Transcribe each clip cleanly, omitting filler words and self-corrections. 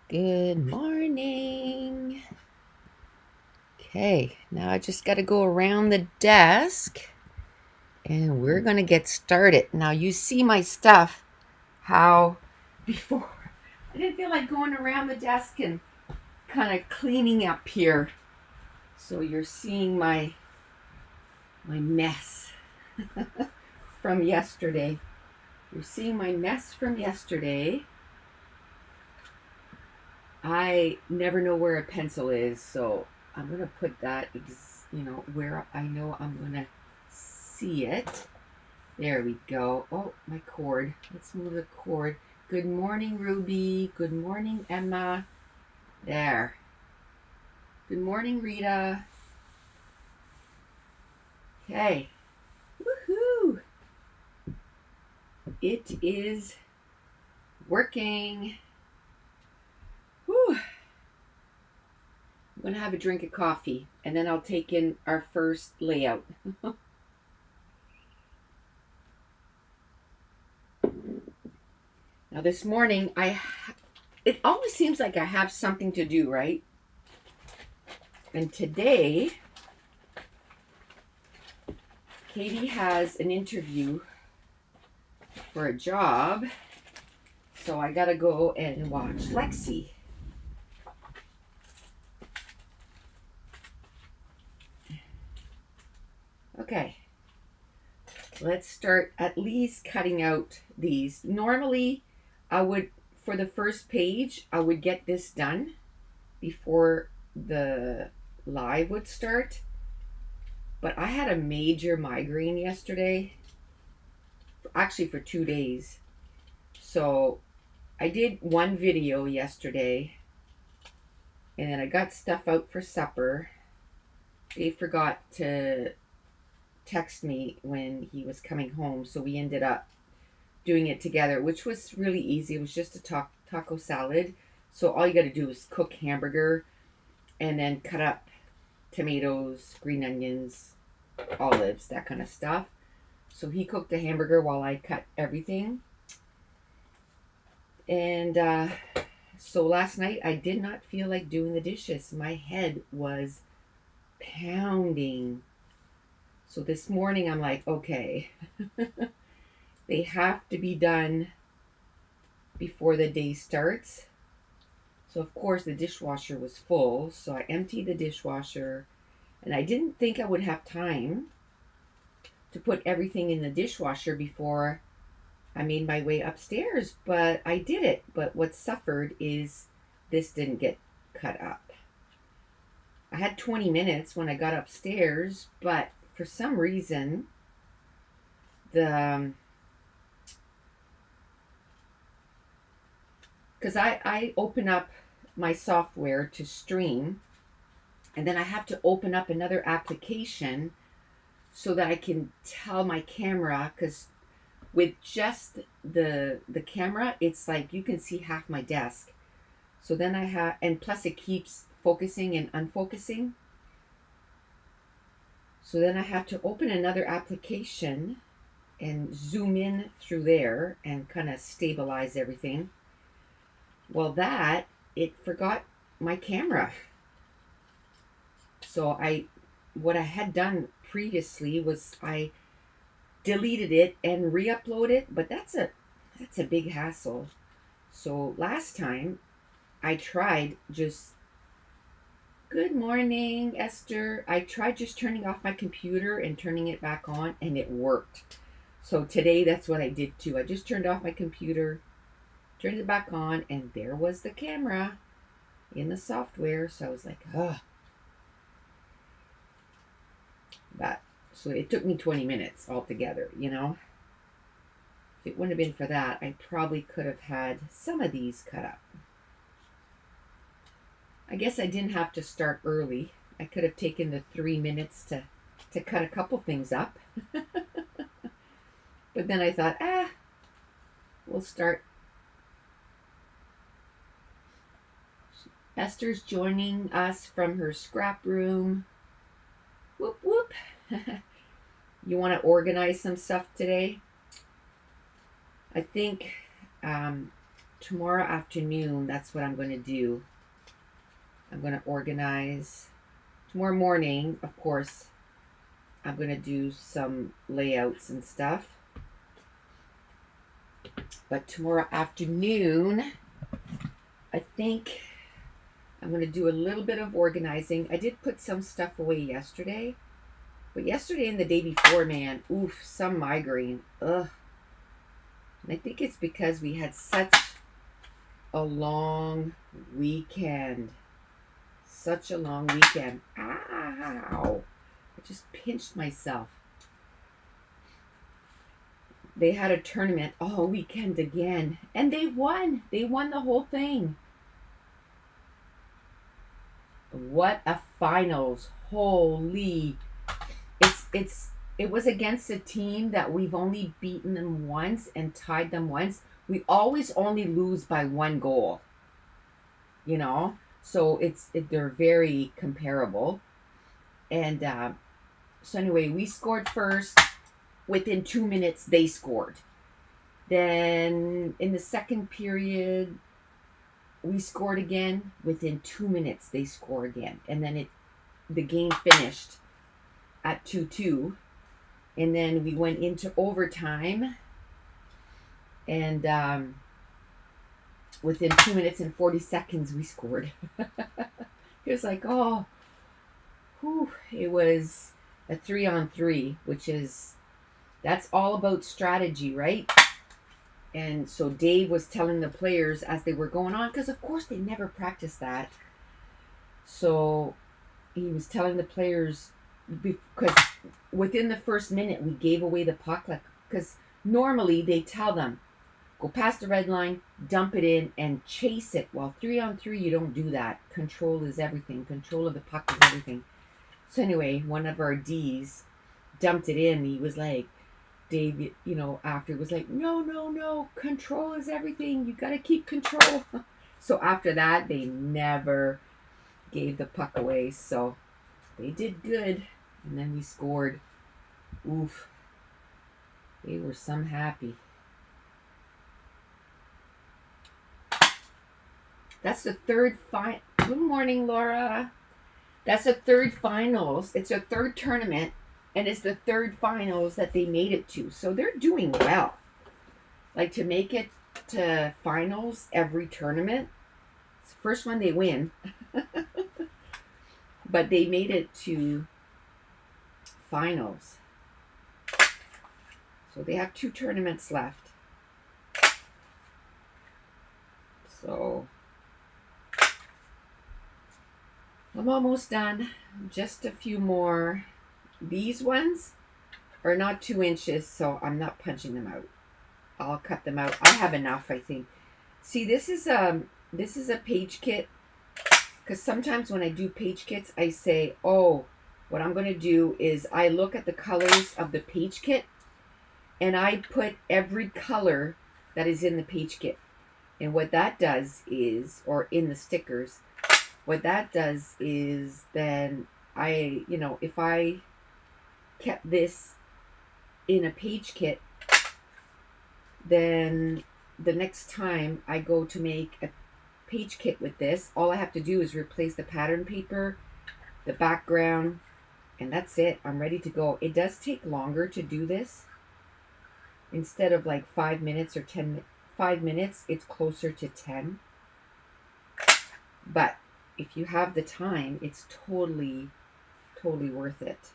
Good morning. Okay, now I just got to go around the desk and we're going to get started. Now, you see my stuff, how before I didn't feel like going around the desk and kind of cleaning up here. So you're seeing my mess from yesterday. You're seeing my mess from yesterday. I never know where a pencil is, so I'm going to put that, where I know I'm going to see it. There we go. Oh, my cord. Let's move the cord. Good morning, Ruby. Good morning, Emma. There. Good morning, Rita. Okay. Woohoo! It is working. Whew. I'm going to have a drink of coffee, and then I'll take in our first layout. Now, this morning, it always seems like I have something to do, right? And today, Katie has an interview for a job, so I gotta go and watch Lexi. Okay, let's start at least cutting out these. Normally, I would, for the first page, I would get this done before the live would start. But I had a major migraine yesterday, actually for 2 days. So I did one video yesterday, and then I got stuff out for supper. Dave forgot to text me when he was coming home, so we ended up doing it together, which was really easy. It was just a taco salad. So all you got to do is cook hamburger and then cut up tomatoes, green onions, olives, that kind of stuff. So he cooked the hamburger while I cut everything. And so last night I did not feel like doing the dishes. My head was pounding. So this morning I'm like, okay, they have to be done before the day starts. So of course the dishwasher was full, so I emptied the dishwasher, and I didn't think I would have time to put everything in the dishwasher before I made my way upstairs, but I did it. But what suffered is this didn't get cut up. I had 20 minutes when I got upstairs, but for some reason, because I open up my software to stream, and then I have to open up another application so that I can tell my camera, because with just the camera, it's like you can see half my desk. So then I have, and plus it keeps focusing and unfocusing. So then I have to open another application and zoom in through there and kind of stabilize everything. Well, it forgot my camera. So what I had done previously was I deleted it and re-upload it, but that's a big hassle. So last time I tried just, good morning, Esther. I tried just turning off my computer and turning it back on, and it worked. So today that's what I did too. I just turned off my computer, turned it back on, and there was the camera in the software. So I was like, oh. So it took me 20 minutes altogether, If it wouldn't have been for that, I probably could have had some of these cut up. I guess I didn't have to start early. I could have taken the 3 minutes to cut a couple things up. But then I thought, we'll start. Esther's joining us from her scrap room. Whoop, whoop. You want to organize some stuff today? I think tomorrow afternoon, that's what I'm going to do. I'm going to organize. Tomorrow morning, of course, I'm going to do some layouts and stuff. But tomorrow afternoon, I think I'm going to do a little bit of organizing. I did put some stuff away yesterday. But yesterday and the day before, man, oof, some migraine. Ugh. And I think it's because we had such a long weekend. Such a long weekend. Ow. I just pinched myself. They had a tournament all weekend again. And they won. They won the whole thing. What a finals. Holy. It was against a team that we've only beaten them once and tied them once. We always only lose by 1 goal. You know? So they're very comparable. And so anyway, we scored first. Within 2 minutes, they scored. Then in the second period, we scored again. Within 2 minutes, they score again. And then the game finished at 2-2. And then we went into overtime. And within 2 minutes and 40 seconds, we scored. It was like, oh, whew. It was a 3-on-3, that's all about strategy, right? And so Dave was telling the players as they were going on, because of course they never practiced that. So he was telling the players, because within the first minute we gave away the puck, because normally they tell them, go past the red line, dump it in, and chase it. Well, 3-on-3, you don't do that. Control is everything. Control of the puck is everything. So anyway, one of our Ds dumped it in. He was like, Dave, after was like, no, control is everything. You got to keep control. So after that, they never gave the puck away. So they did good. And then we scored. Oof. They were some happy. That's the third Good morning, Laura. That's the third finals. It's a third tournament. And it's the third finals that they made it to. So they're doing well. Like, to make it to finals every tournament. It's the first one they win. But they made it to finals. So they have 2 tournaments left. So I'm almost done. Just a few more. These ones are not 2 inches, so I'm not punching them out. I'll cut them out. I have enough, I think. See, this is a page kit, because sometimes when I do page kits, I say, oh, what I'm going to do is I look at the colors of the page kit, and I put every color that is in the page kit. And what that does is, or in the stickers, what that does is then if I kept this in a page kit, then the next time I go to make a page kit with this, all I have to do is replace the pattern paper, the background, and that's it. I'm ready to go. It does take longer to do this. Instead of like 5 minutes or 5 minutes, it's closer to 10. But if you have the time, it's totally worth it.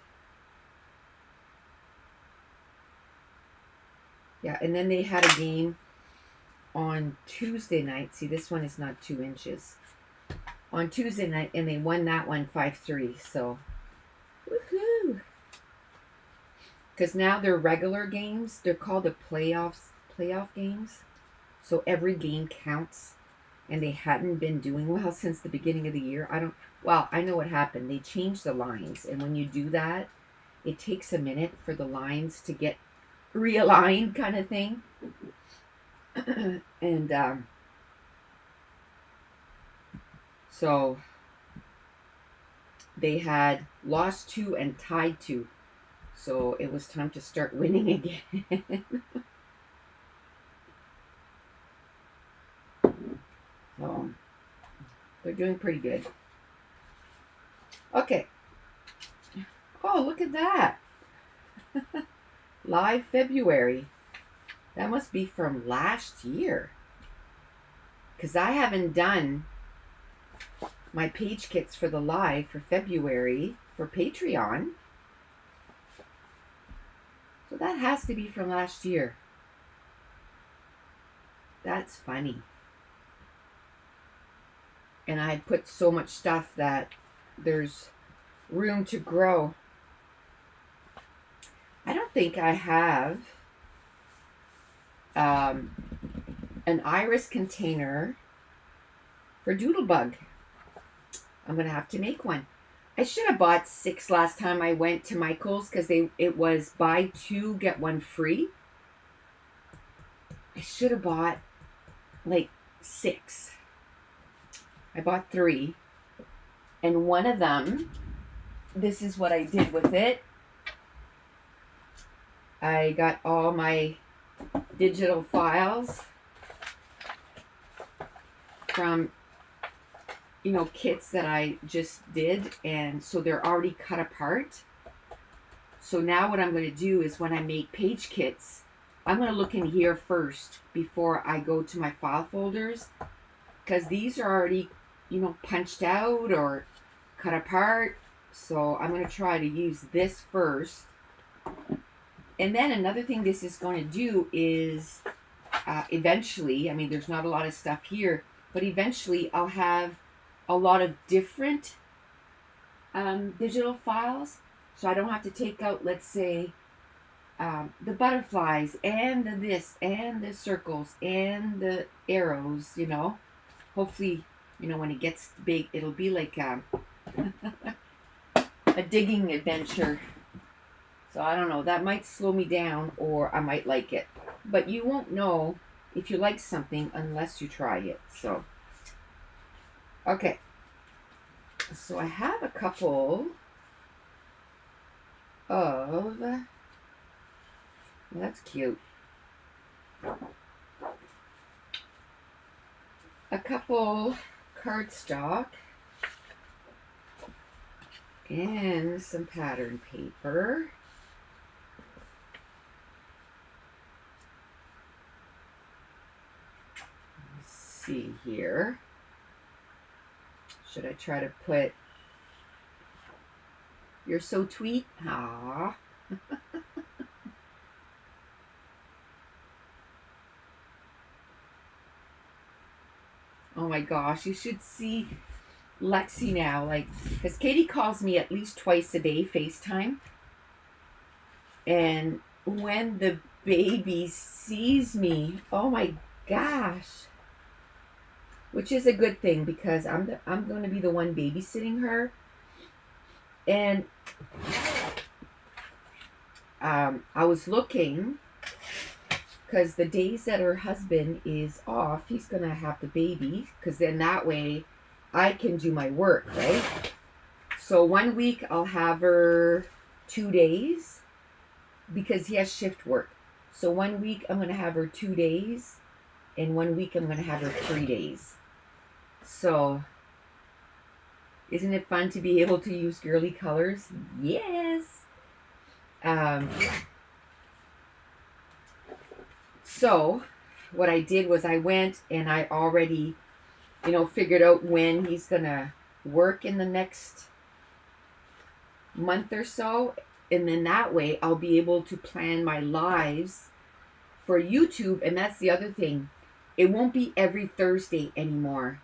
Yeah, and then they had a game on Tuesday night. See, this one is not 2 inches. On Tuesday night, and they won that one 5-3. So, woohoo! Because now they're regular games. They're called the playoff games. So every game counts. And they hadn't been doing well since the beginning of the year. I know what happened. They changed the lines. And when you do that, it takes a minute for the lines to get realigned, kind of thing. And so they had lost 2 and tied 2. So it was time to start winning again. They're doing pretty good. Okay. Oh, look at that. Live February. That must be from last year. Because I haven't done my page kits for the live for February for Patreon. So that has to be from last year. That's funny. And I put so much stuff that there's room to grow. I don't think I have an iris container for Doodlebug. I'm going to have to make one. I should have bought 6 last time I went to Michael's because it was buy 2, get 1 free. I should have bought like 6. I bought 3. And one of them, this is what I did with it. I got all my digital files from, you know, kits that I just did, and so they're already cut apart. So now what I'm going to do is when I make page kits, I'm going to look in here first before I go to my file folders, because these are already, you know, punched out or cut apart. So I'm going to try to use this first. And then another thing this is going to do is eventually, I mean, there's not a lot of stuff here, but eventually I'll have a lot of different digital files. So I don't have to take out, let's say, the butterflies and the this and the circles and the arrows, you know. Hopefully, you know, when it gets big, it'll be like a digging adventure. So I don't know, that might slow me down or I might like it. But you won't know if you like something unless you try it. So, okay. So I have a couple of, that's cute. A couple cardstock and some pattern paper. Let's see here. Should I try to put "You're so tweet"? Aww. Oh my gosh, you should see Lexi now, like, because Katie calls me at least twice a day, FaceTime. And when the baby sees me, oh my gosh, which is a good thing because I'm going to be the one babysitting her. And I was looking, because the days that her husband is off, he's going to have the baby, because then that way I can do my work, right? So 1 week I'll have her 2 days because he has shift work. So 1 week I'm going to have her 2 days, and 1 week I'm going to have her 3 days. So isn't it fun to be able to use girly colors? Yes. So what I did was I went and I already, you know, figured out when he's going to work in the next month or so. And then that way I'll be able to plan my lives for YouTube. And that's the other thing. It won't be every Thursday anymore.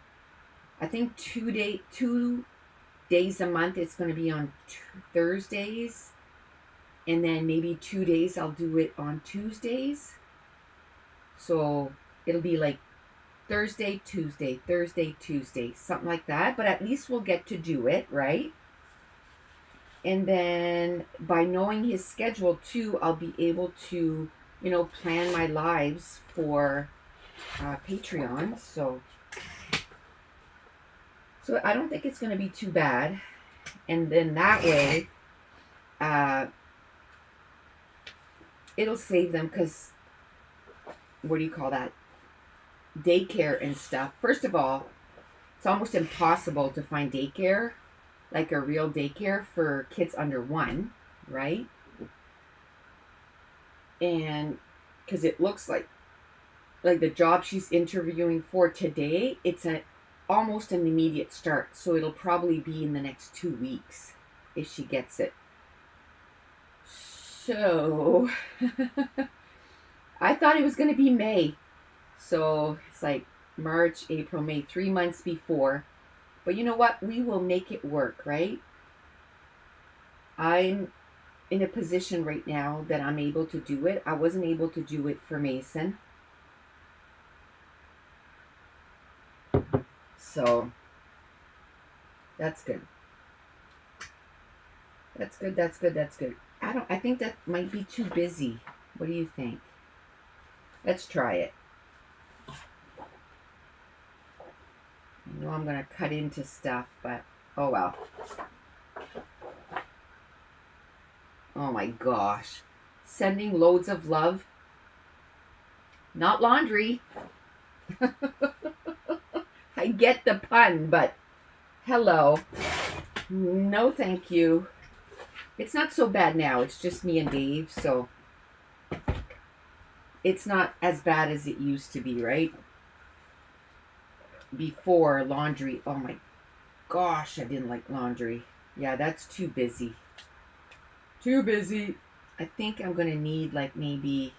I think 2 days a month it's going to be on Thursdays. And then maybe 2 days I'll do it on Tuesdays. So it'll be like Thursday, Tuesday, something like that. But at least we'll get to do it, right? And then by knowing his schedule too, I'll be able to, you know, plan my lives for Patreon. So I don't think it's going to be too bad. And then that way, it'll save them, because what do you call that? Daycare and stuff. First of all, it's almost impossible to find daycare, like a real daycare for kids under 1, right? And because it looks like the job she's interviewing for today, it's almost an immediate start. So it'll probably be in the next 2 weeks if she gets it. So I thought it was going to be May. So it's like March, April, May, 3 months before. But you know what? We will make it work, right? I'm in a position right now that I'm able to do it. I wasn't able to do it for Mason. So that's good. That's good, that's good, that's good. I think that might be too busy. What do you think? Let's try it. I know I'm going to cut into stuff, but oh well. Oh my gosh. Sending loads of love. Not laundry. I get the pun, but hello. No, thank you. It's not so bad now. It's just me and Dave, so it's not as bad as it used to be, right? Before laundry. Oh my gosh, I didn't like laundry. Yeah, that's too busy. Too busy. I think I'm going to need like maybe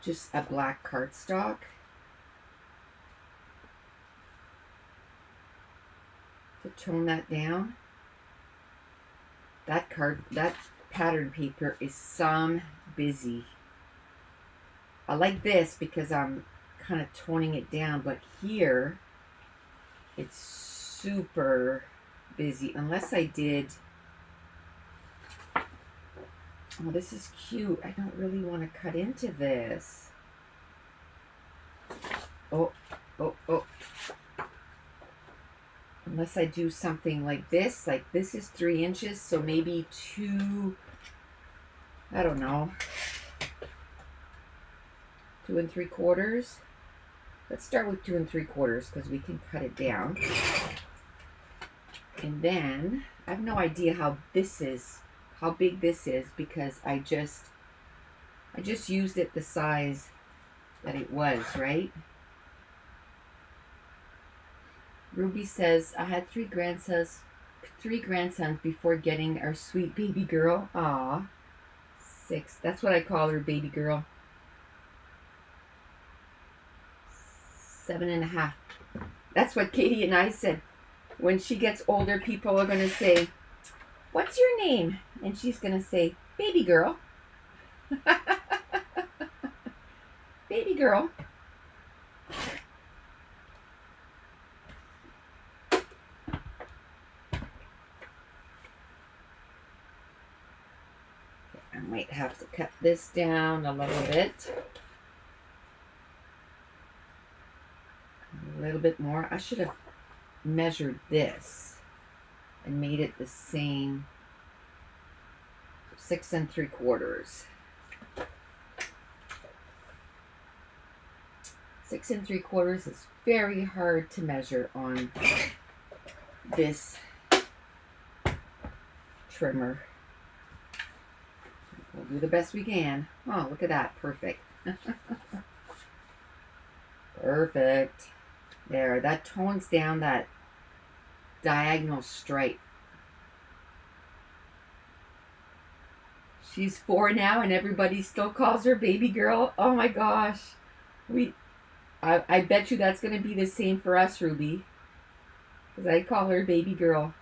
just a black cardstock. To tone that down. That pattern paper is some busy. I like this because I'm kind of toning it down, but here it's super busy. Unless I did, oh, this is cute. I don't really want to cut into this. Oh. Unless I do something like this is 3 inches, so maybe 2, I don't know, 2 3/4. Let's start with 2 3/4 because we can cut it down. And then I have no idea how big this is, because I just used it the size that it was, right? Ruby says, I had 3 grandsons before getting our sweet baby girl. Aw. 6. That's what I call her, baby girl. 7.5. That's what Katie and I said. When she gets older, people are going to say, what's your name? And she's going to say, baby girl. Baby girl. I might have to cut this down a little bit. A little bit more. I should have measured this and made it the same. 6 3/4. 6 3/4 is very hard to measure on this trimmer. We'll do the best we can. Oh, look at that. Perfect. Perfect. There. That tones down that diagonal stripe. She's 4 now and everybody still calls her baby girl. Oh my gosh. I bet you that's going to be the same for us, Ruby. Because I call her baby girl.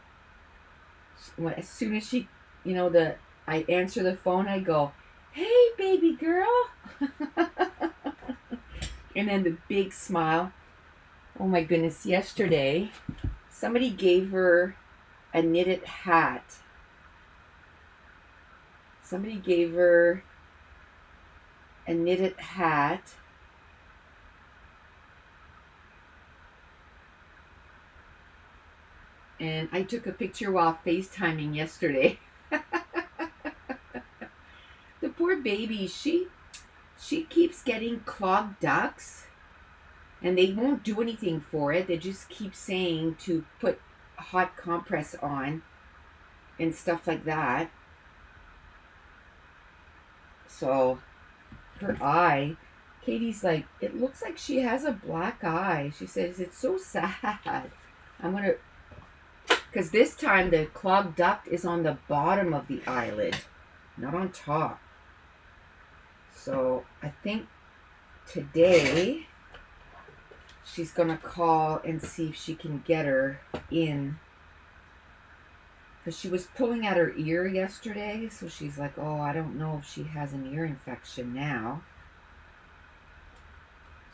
As soon as she, I answer the phone, I go, hey, baby girl. And then the big smile. Oh my goodness, yesterday, somebody gave her a knitted hat. Somebody gave her a knitted hat. And I took a picture while FaceTiming yesterday. The poor baby, she keeps getting clogged ducts. And they won't do anything for it. They just keep saying to put hot compress on and stuff like that. So her eye, Katie's like, it looks like she has a black eye. She says, it's so sad. I'm going to, because this time the clogged duct is on the bottom of the eyelid, not on top. So I think today she's going to call and see if she can get her in. Because she was pulling at her ear yesterday. So she's like, oh, I don't know if she has an ear infection now.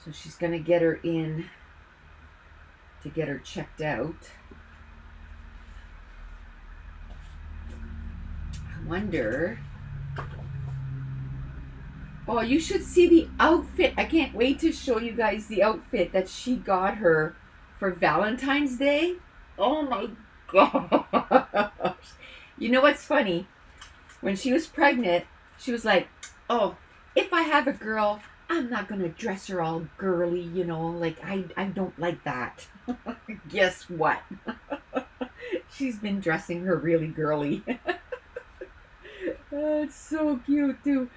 So she's going to get her in to get her checked out. I wonder. Oh, you should see the outfit. I can't wait to show you guys the outfit that she got her for Valentine's Day. Oh my gosh. You know what's funny? When she was pregnant, she was like, oh, if I have a girl, I'm not going to dress her all girly, you know, like I don't like that. Guess what? She's been dressing her really girly. Oh, it's so cute too.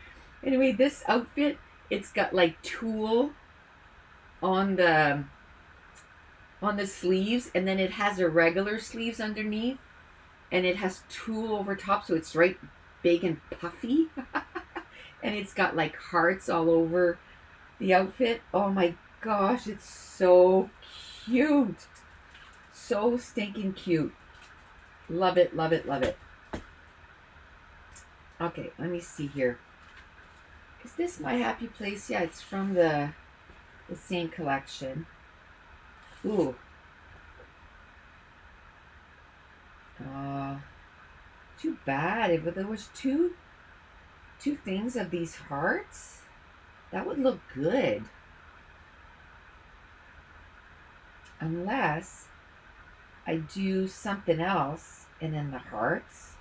Anyway, this outfit, it's got like tulle on the sleeves, and then it has a regular sleeves underneath, and it has tulle over top, so it's right big and puffy. And it's got like hearts all over the outfit. Oh my gosh, it's so cute. So stinking cute. Love it, love it, love it. Okay, let me see here. Is this My Happy Place? Yeah, it's from the same collection. Ooh. Too bad. If there was two things of these hearts, that would look good. Unless I do something else and then the hearts.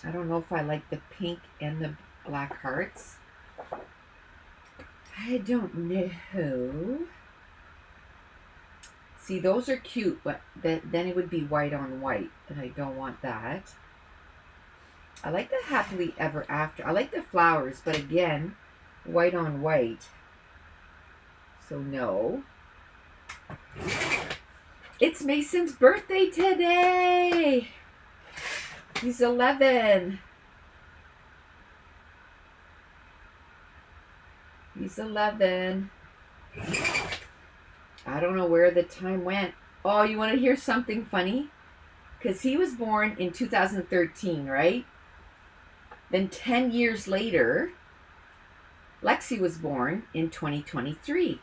I don't know if I like the pink and the black hearts. I don't know. See, those are cute, but then it would be white on white, and I don't want that. I like the happily ever after. I like the flowers, but again, white on white. So no. It's Mason's birthday today. He's 11. He's 11. I don't know where the time went. Oh, you want to hear something funny? Because he was born in 2013, right? Then 10 years later, Lexi was born in 2023.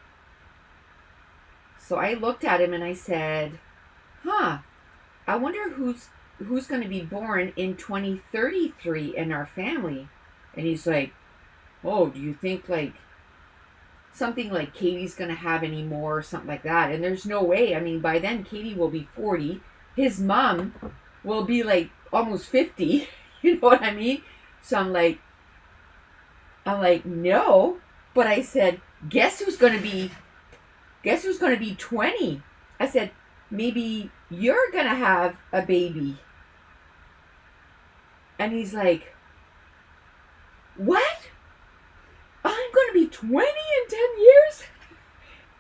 So I looked at him and I said, huh, I wonder who's going to be born in 2033 in our family. And he's like, oh, do you think like something like Katie's going to have any more or something like that? And there's no way. I mean, by then Katie will be 40. His mom will be like almost 50. You know what I mean? So I'm like, no. But I said, guess who's going to be 20? I said, maybe you're going to have a baby. And he's like, what? I'm going to be 20 in 10 years?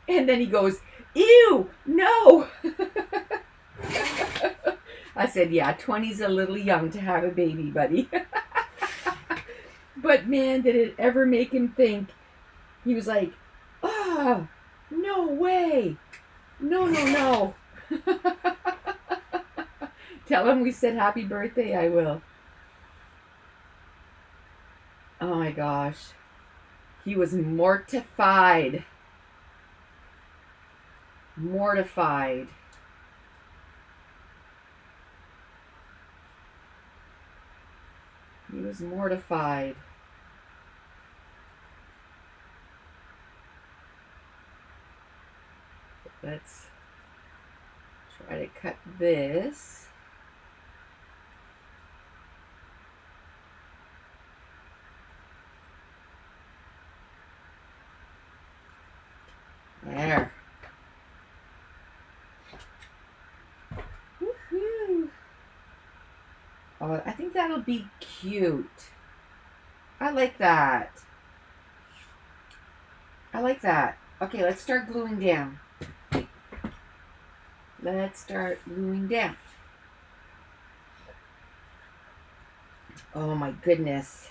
And then he goes, ew, no. I said, yeah, 20's a little young to have a baby, buddy. But man, did it ever make him think. He was like, oh, no way. No. Tell him we said happy birthday, I will. Oh my gosh. He was mortified. Mortified. He was mortified. Let's try to cut this. There. Woohoo. Oh, I think that'll be cute. I like that. I like that. Okay, let's start gluing down. Let's start gluing down. Oh my goodness.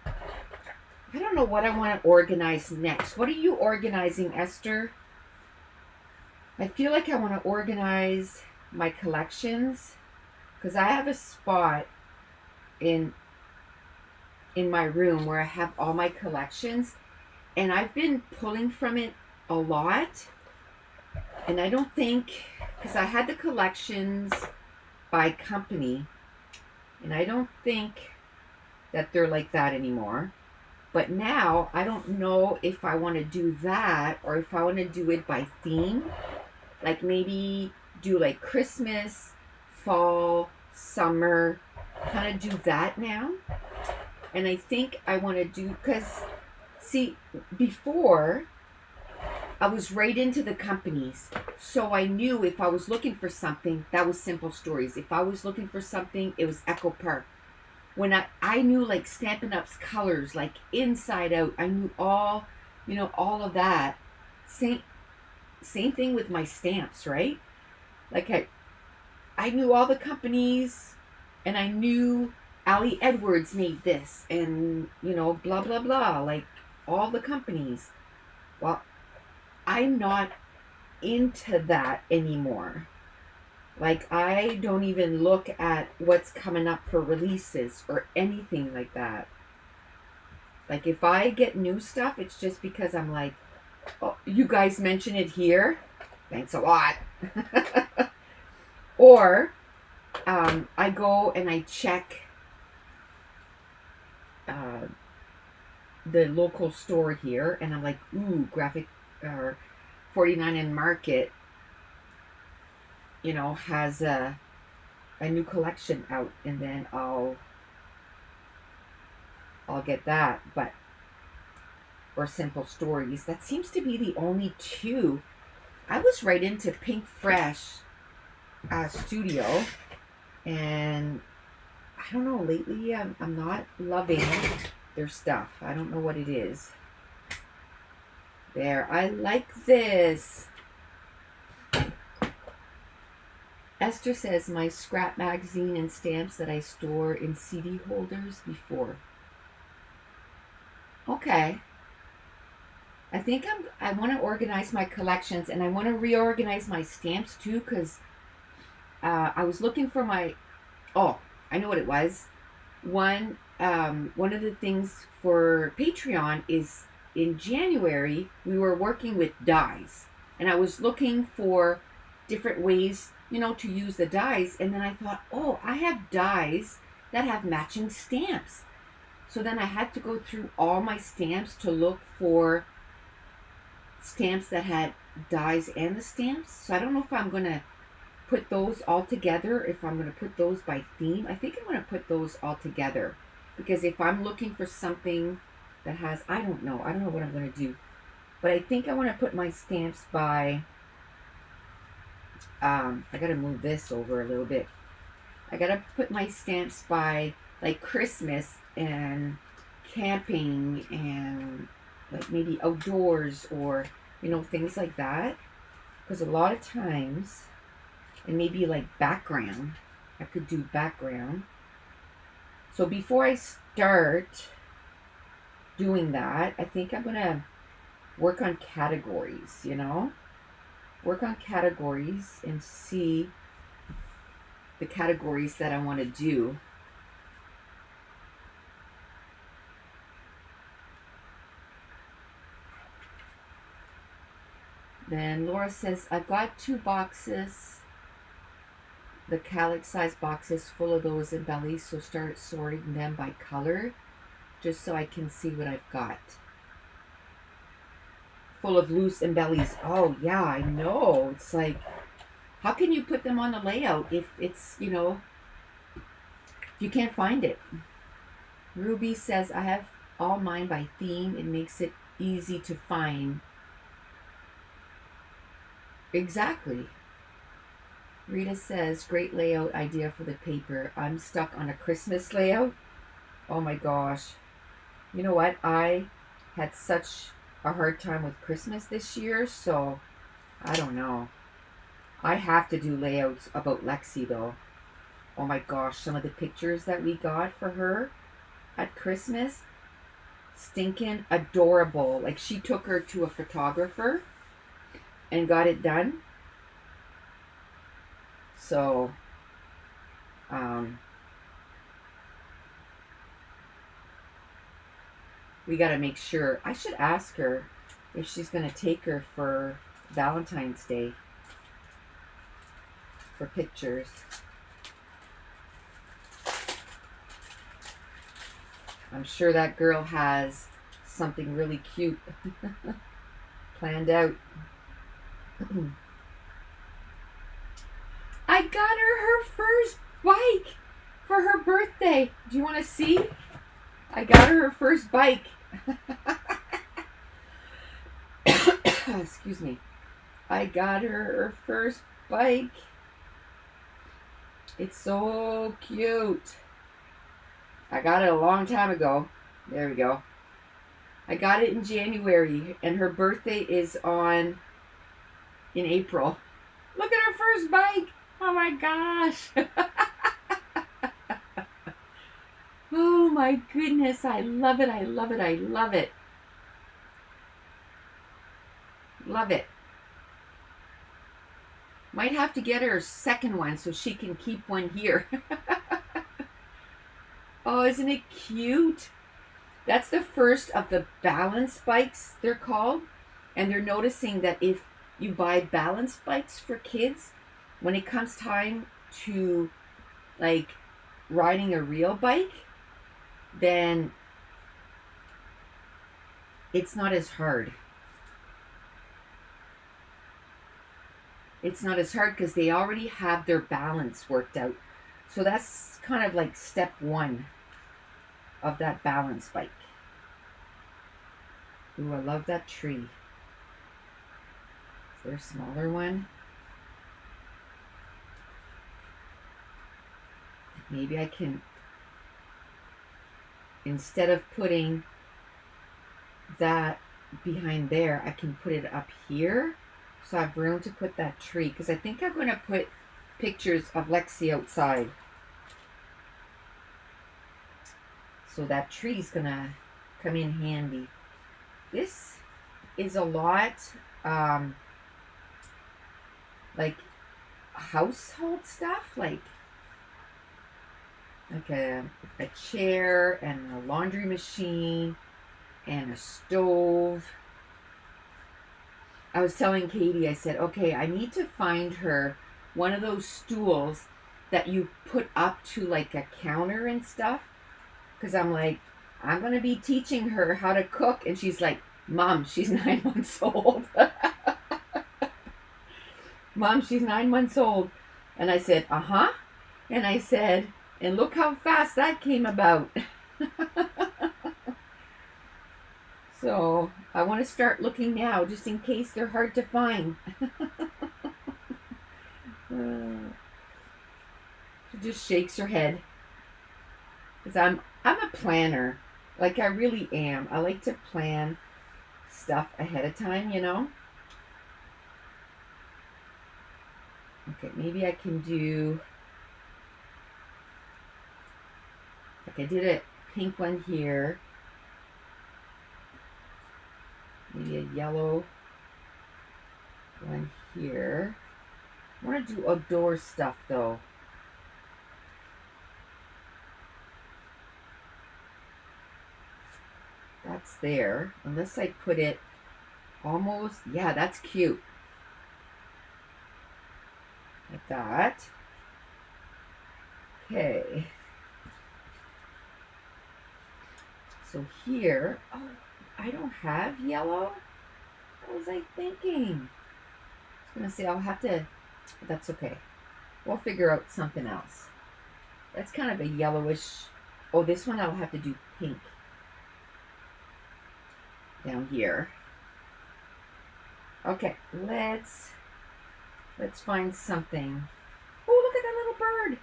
I don't know what I want to organize next. What are you organizing, Esther? I feel like I want to organize my collections because I have a spot in my room where I have all my collections, and I've been pulling from it a lot, and I don't think, because I had the collections by company, and I don't think that they're like that anymore. But now I don't know if I want to do that or if I want to do it by theme, like maybe do like Christmas, fall, summer, kind of do that now. And I think I want to do, because see, before I was right into the companies, so I knew if I was looking for something, that was Simple Stories. If I was looking for something, it was Echo Park. When I knew like Stampin' Up's colors, like inside out, I knew all, all of that. Same thing with my stamps, right? Like I knew all the companies, and I knew Ali Edwards made this, and blah blah blah, like all the companies. Well, I'm not into that anymore. Like, I don't even look at what's coming up for releases or anything like that. Like, if I get new stuff, it's just because I'm like, oh, you guys mention it here? Thanks a lot. Or I go and I check the local store here, and I'm like, ooh, graphic or 49 and Market, has a new collection out, and then I'll get that. But or Simple Stories, that seems to be the only two. I was right into Pink Fresh Studio, and I don't know, lately I'm not loving their stuff. I don't know what it is. There, I like this. Esther says, my scrap magazine and stamps that I store in CD holders before. Okay. I think I want to organize my collections, and I want to reorganize my stamps too, because I was looking for my, I know what it was. One of the things for Patreon is in January, we were working with dies, and I was looking for different ways to use the dies, and then I thought, I have dies that have matching stamps. So then I had to go through all my stamps to look for stamps that had dies and the stamps. So I don't know if I'm going to put those all together, if I'm going to put those by theme. I think I'm going to put those all together, because if I'm looking for something that has, I don't know what I'm going to do. But I think I want to put my stamps by, I got to move this over a little bit. I got to put my stamps by like Christmas and camping and like maybe outdoors, or things like that, because a lot of times, and maybe like background, I could do background. So before I start doing that, I think I'm gonna work on categories, work on categories and see the categories that I want to do. Then Laura says, I've got 2 boxes, the calyx size boxes full of those embellies, so start sorting them by color just so I can see what I've got. Full of loose embellies. Oh yeah, I know. It's like, how can you put them on the layout if it's, if you can't find it? Ruby says, I have all mine by theme. It makes it easy to find. Exactly. Rita says, great layout idea for the paper. I'm stuck on a Christmas layout. Oh my gosh. You know what? I had such a hard time with Christmas this year, so I don't know. I have to do layouts about Lexi though. Oh my gosh, some of the pictures that we got for her at Christmas, stinking adorable. Like, she took her to a photographer and got it done. So, we got to make sure. I should ask her if she's going to take her for Valentine's Day for pictures. I'm sure that girl has something really cute planned out. I got her first bike for her birthday. Do you want to see? I got her first bike. Excuse me. I got her first bike. It's so cute. I got it a long time ago. There we go. I got it in January, and her birthday is in April. Look at her first bike. Oh my gosh. Oh my goodness. I love it. I love it. I love it. Love it. Might have to get her a second one so she can keep one here. Oh, isn't it cute? That's the first of the balance bikes, they're called. And they're noticing that if you buy balance bikes for kids, when it comes time to like riding a real bike, then it's not as hard. It's not as hard because they already have their balance worked out. So that's kind of like step one of that balance bike. Ooh, I love that tree. Is there a smaller one? Maybe I can, instead of putting that behind there, I can put it up here. So I have room to put that tree, because I think I'm going to put pictures of Lexi outside. So that tree's going to come in handy. This is a lot like household stuff, like a chair and a laundry machine and a stove. I was telling Katie, I said, okay, I need to find her one of those stools that you put up to like a counter and stuff. Because I'm like, I'm going to be teaching her how to cook. And she's like, Mom, she's 9 months old. Mom, she's 9 months old. And I said, uh-huh. And I said, and look how fast that came about. So I want to start looking now, just in case they're hard to find. She just shakes her head. Because I'm a planner. Like, I really am. I like to plan stuff ahead of time, you know. Okay, maybe I can do, like I did a pink one here. Maybe a yellow one here. I want to do outdoor stuff though. That's there. Unless I put it almost, yeah, that's cute. Like that. Okay. So here, oh, I don't have yellow. What was I thinking? I was going to say I'll have to, but that's okay. We'll figure out something else. That's kind of a yellowish, oh, this one I'll have to do pink. down here. Okay, let's find something. Oh, look at that little bird.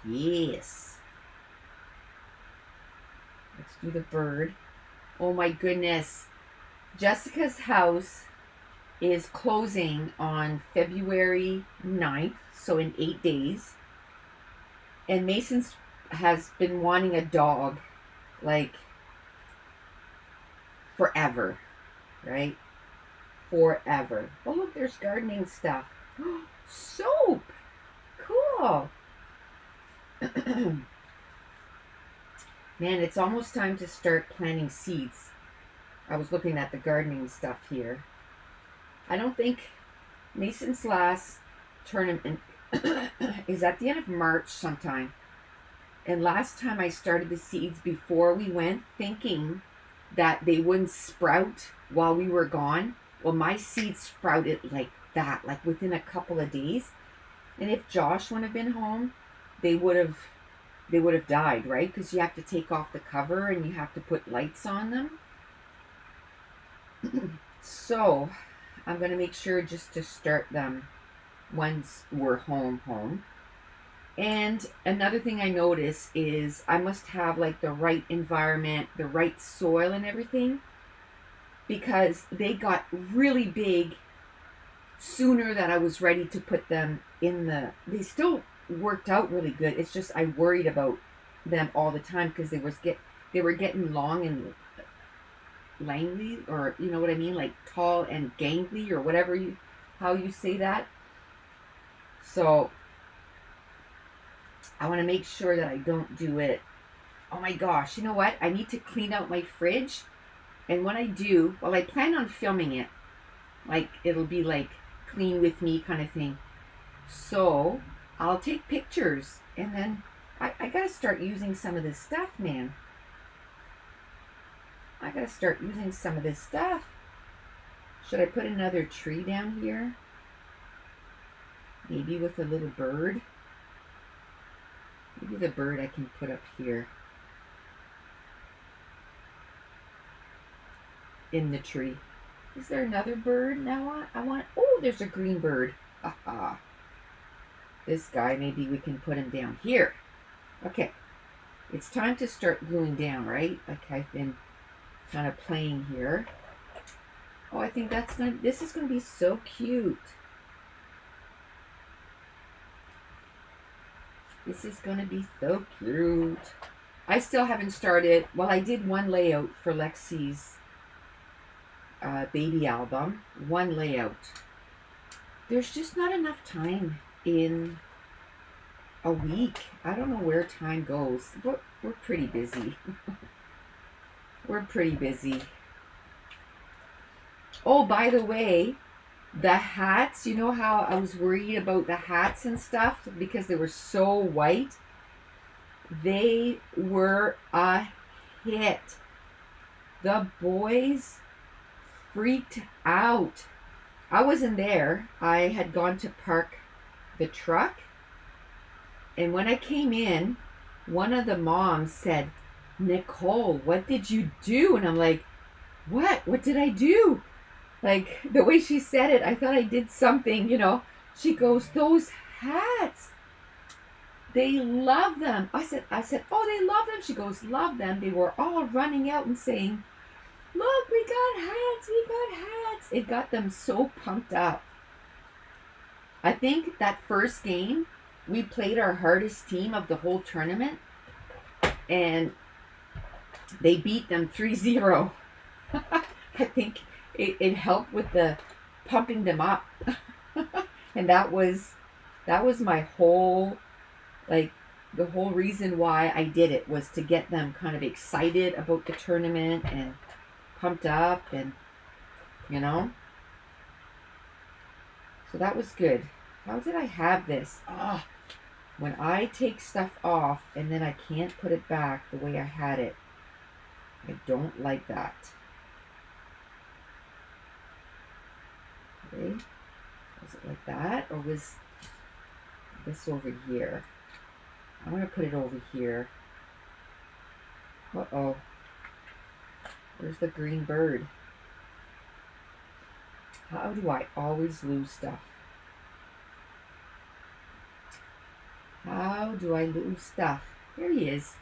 Yes. Let's do the bird. Oh my goodness. Jessica's house is closing on February 9th, so in 8 days. And Mason's has been wanting a dog, like, forever, right? Forever. Oh, look, there's gardening stuff. Soap! Cool! Man, it's almost time to start planting seeds. I was looking at the gardening stuff here. I don't think Mason's last tournament is at the end of March sometime. And last time I started the seeds before we went, thinking that they wouldn't sprout while we were gone. Well, my seeds sprouted like that, like within a couple of days. And if Josh wouldn't have been home, they would have died, right? Because you have to take off the cover and you have to put lights on them. So I'm going to make sure just to start them once we're home. And another thing I notice is I must have like the right environment, the right soil and everything, because they got really big sooner than I was ready to put them in they still worked out really good. It's just I worried about them all the time because they were getting long and langly, or you know what I mean, like tall and gangly, or whatever how you say that. So I want to make sure that I don't do it. Oh my gosh, you know what? I need to clean out my fridge. And when I do, well, I plan on filming it. Like, it'll be like clean with me kind of thing. So I'll take pictures, and then I gotta start using some of this stuff, man. I gotta start using some of this stuff. Should I put another tree down here? Maybe with a little bird. Maybe the bird I can put up here in the tree. Is there another bird now? Oh, there's a green bird. Aha. This guy, maybe we can put him down here. Okay. It's time to start gluing down, right? Like I've been kind of playing here. Oh, I think this is gonna be so cute. This is gonna be so cute. I still haven't started. Well, I did one layout for Lexi's baby album. One layout. There's just not enough time in a week. I don't know where time goes. We're pretty busy. We're pretty busy. Oh, by the way, the hats, you know how I was worried about the hats and stuff because they were so white? They were a hit. The boys freaked out. I wasn't there. I had gone to park the truck. And when I came in, one of the moms said, "Nicole, what did you do?" And I'm like, "What? What did I do?" Like, the way she said it, I thought I did something, you know. She goes, "Those hats, they love them." I said, "Oh, they love them?" She goes, "Love them." They were all running out and saying, "Look, we got hats, we got hats." It got them so pumped up. I think that first game, we played our hardest team of the whole tournament, and they beat them 3-0. I think it helped with the pumping them up. And that was my whole, like, the whole reason why I did it was to get them kind of excited about the tournament and pumped up, and you know. So that was good. How did I have this? When I take stuff off and then I can't put it back the way I had it, I don't like that. Okay. Was it like that, or was this over here? I'm going to put it over here. Uh-oh. Where's the green bird? How do I always lose stuff? How do I lose stuff? There he is.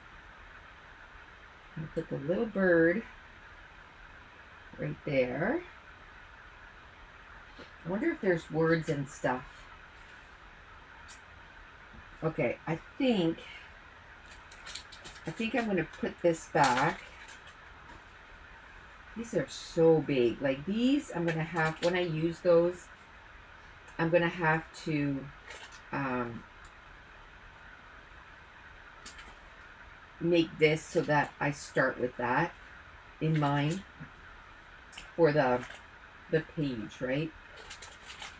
I'll put the little bird right there. I wonder if there's words and stuff. Okay, I think I'm going to put this back. These are so big. Like these, I'm going to have, when I use those, I'm going to have to make this so that I start with that in mind for the page, right?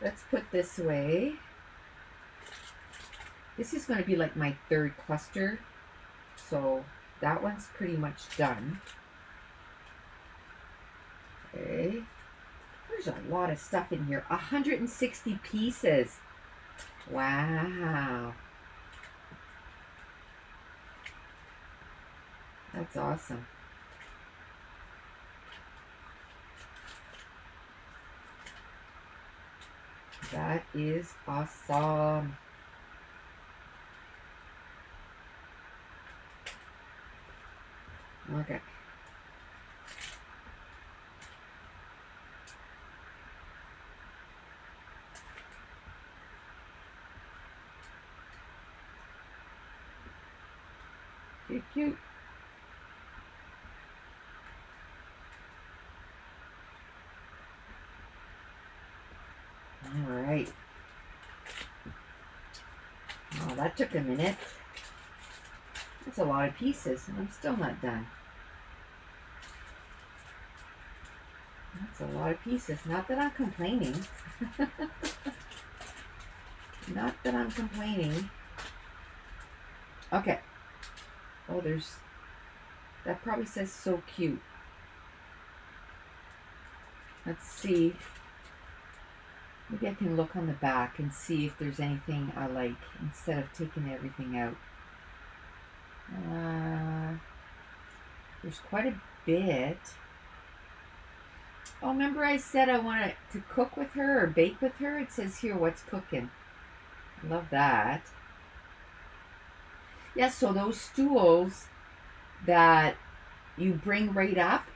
Let's put this away. This is going to be like my third cluster. So that one's pretty much done. Okay. There's a lot of stuff in here. 160 pieces. Wow. That's awesome. That is awesome. Okay. Cute, cute. All right. Oh, that took a minute. That's a lot of pieces, and I'm still not done. That's a lot of pieces. Not that I'm complaining. Not that I'm complaining. Okay. Oh, that probably says so cute. Let's see. Maybe I can look on the back and see if there's anything I like instead of taking everything out. There's quite a bit. Oh, remember I said I wanted to cook with her or bake with her? It says here what's cooking. Love that. Yeah, so those stools that you bring right up,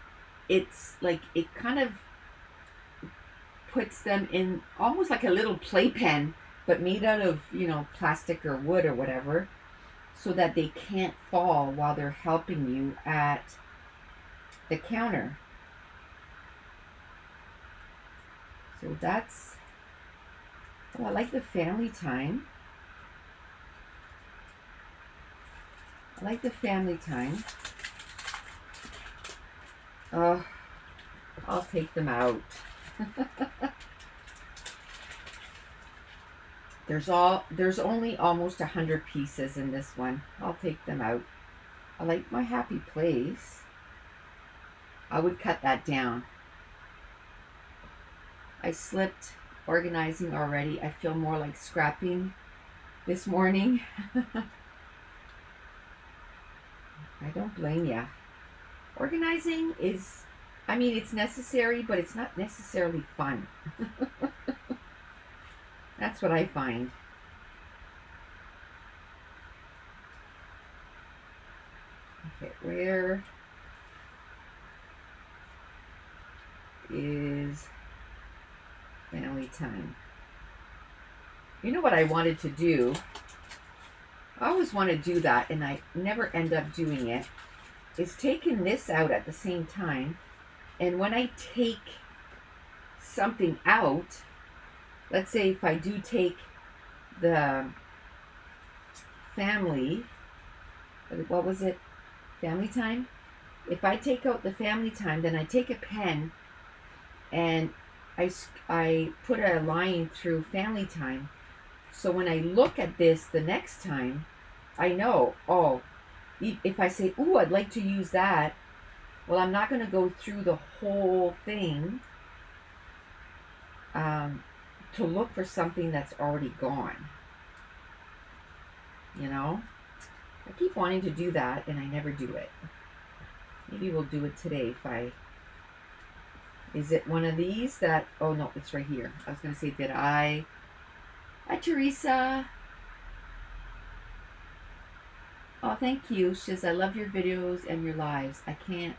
it's like it kind of puts them in almost like a little playpen, but made out of, plastic or wood or whatever, so that they can't fall while they're helping you at the counter. So that's, I like the family time. I like the family time. I'll take them out. There's only almost 100 pieces in this one. I'll take them out. I like my happy place. I would cut that down. I slipped organizing already. I feel more like scrapping this morning. I don't blame ya. Organizing is, it's necessary, but it's not necessarily fun. That's what I find. Okay, where is family time? You know what I wanted to do? I always want to do that, and I never end up doing it, is taking this out at the same time. And when I take something out, let's say if I do take the family, what was it? Family time? If I take out the family time, then I take a pen and I put a line through family time. So when I look at this the next time, I know, if I say, ooh, I'd like to use that, well, I'm not going to go through the whole thing to look for something that's already gone. I keep wanting to do Is it one of these that, oh no, it's right here. I was going to say, did I? Hi, Teresa. Oh, thank you. She says, I love your videos and your lives. I can't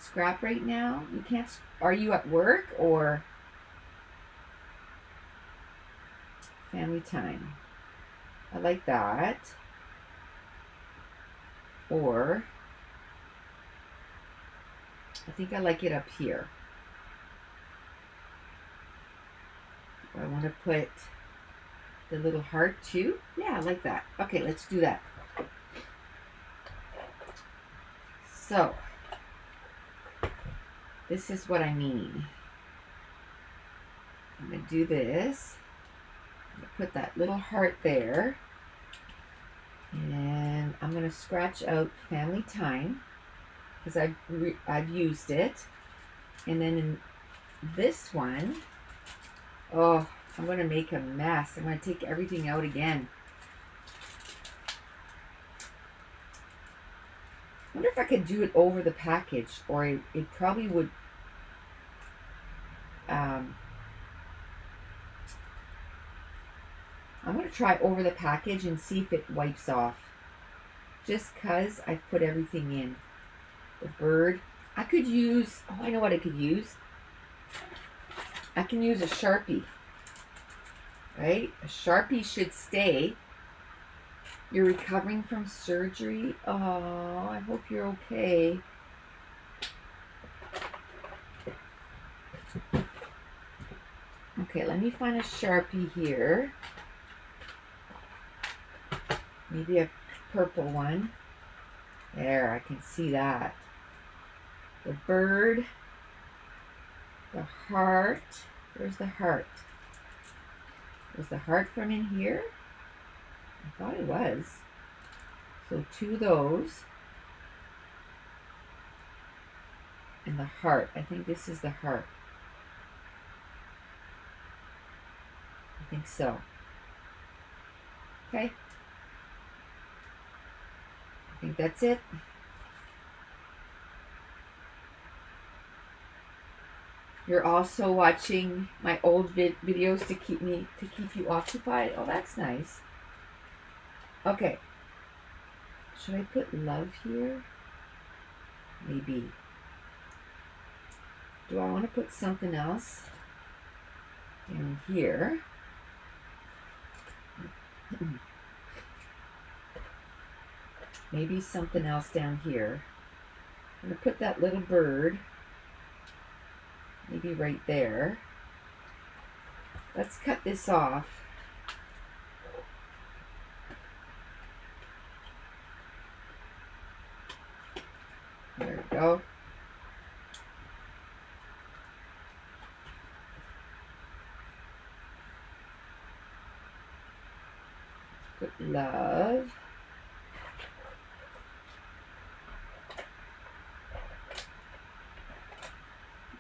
scrap right now. You can't, are you at work or family time? I like that. Or, I think I like it up here. I want to put the little heart too. Yeah, I like that. Okay, let's do that. So, this is what I mean. I'm going to do this. I'm going to put that little heart there. And I'm going to scratch out family time because I've used it. And then in this one, oh, I'm going to make a mess. I'm going to take everything out again. I wonder if I could do it over the package, or it probably would I'm going to try over the package and see if it wipes off. Just because I've put everything in. The bird. I could use, oh, I know what I could use. I can use a Sharpie. Right? A Sharpie should stay. You're recovering from surgery. Oh, I hope you're okay. Okay, let me find a Sharpie here. Maybe a purple one. There, I can see that. The bird. The heart. Where's the heart? Was the heart from in here? I thought it was. So 2 of those. And the heart. I think this is the heart. I think so. Okay. I think that's it. You're also watching my old videos to keep you occupied. Oh, that's nice. Okay. Should I put love here? Maybe. Do I want to put something else in here? Maybe something else down here. I'm going to put that little bird maybe right there. Let's cut this off. There we go. Put love.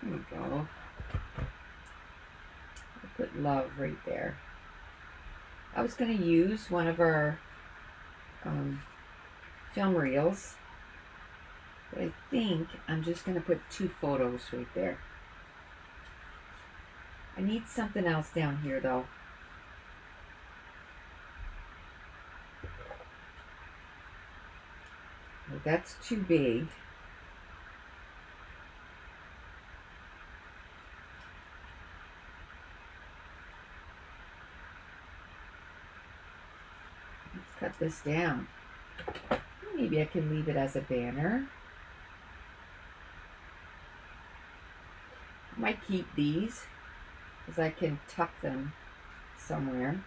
There we go. I'll put love right there. I was going to use one of our film reels, but I think I'm just going to put 2 photos right there. I need something else down here though. Well, that's too big. Let's cut this down. Maybe I can leave it as a banner. I might keep these because I can tuck them somewhere.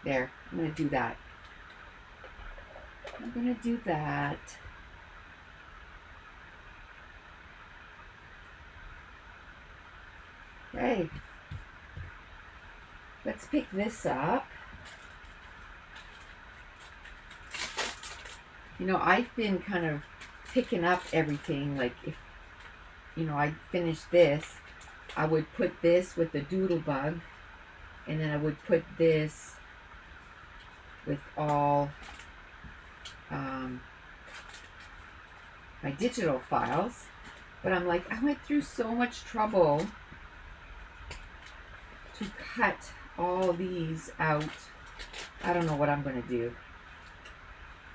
There, I'm going to do that. I'm going to do that. Okay. Let's pick this up. You know, I've been kind of picking up everything. Like if, you know, I finished this, I would put this with the doodle bug, and then I would put this with all my digital files. But I'm like, I went through so much trouble to cut all these out. I don't know what I'm going to do.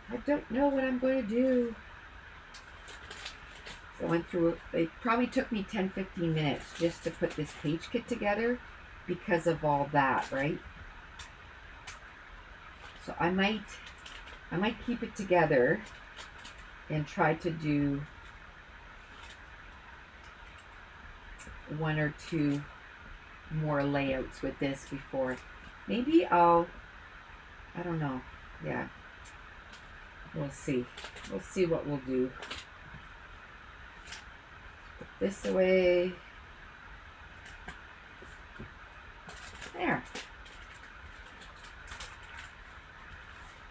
I don't know what I'm going to do. So I went through, it probably took me 10-15 minutes just to put this page kit together because of all that, right? So I might keep it together and try to do one or two more layouts with this before. Maybe I don't know. Yeah. We'll see. We'll see what we'll do. Put this away. There.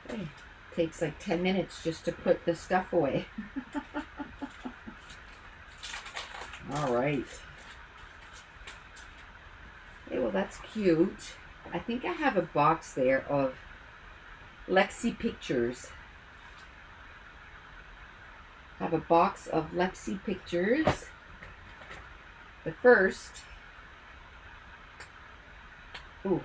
Okay. Takes like 10 minutes just to put the stuff away. All right. Okay, well that's cute. I think I have a box there of Lexi pictures. I have a box of Lexi pictures. But first, maybe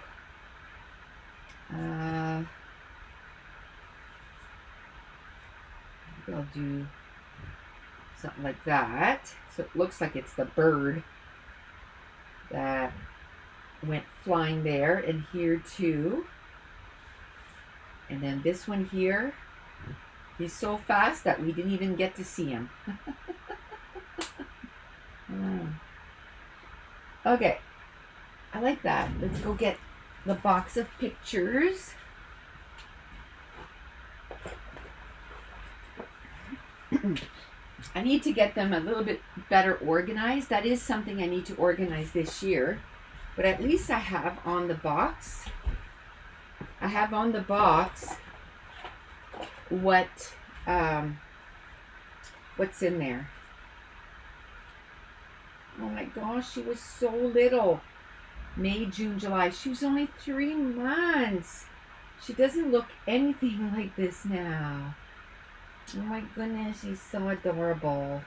I'll do something like that. So it looks like it's the bird that went flying there, and here too. And then this one here, he's so fast that we didn't even get to see him. Okay, I like that. Let's go get the box of pictures. I need to get them a little bit better organized. That is something I need to organize this year. But at least I have on the box. I have on the box what's in there. Oh my gosh, she was so little. May, June, July. She was only 3 months. She doesn't look anything like this now. Oh my goodness, she's so adorable.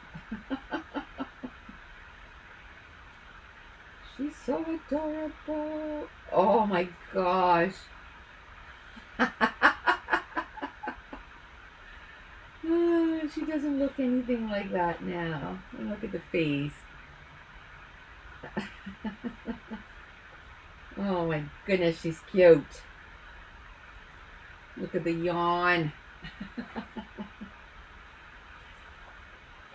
She's so adorable. Oh my gosh. Oh, she doesn't look anything like that now. Look at the face. Oh my goodness, she's cute. Look at the yawn.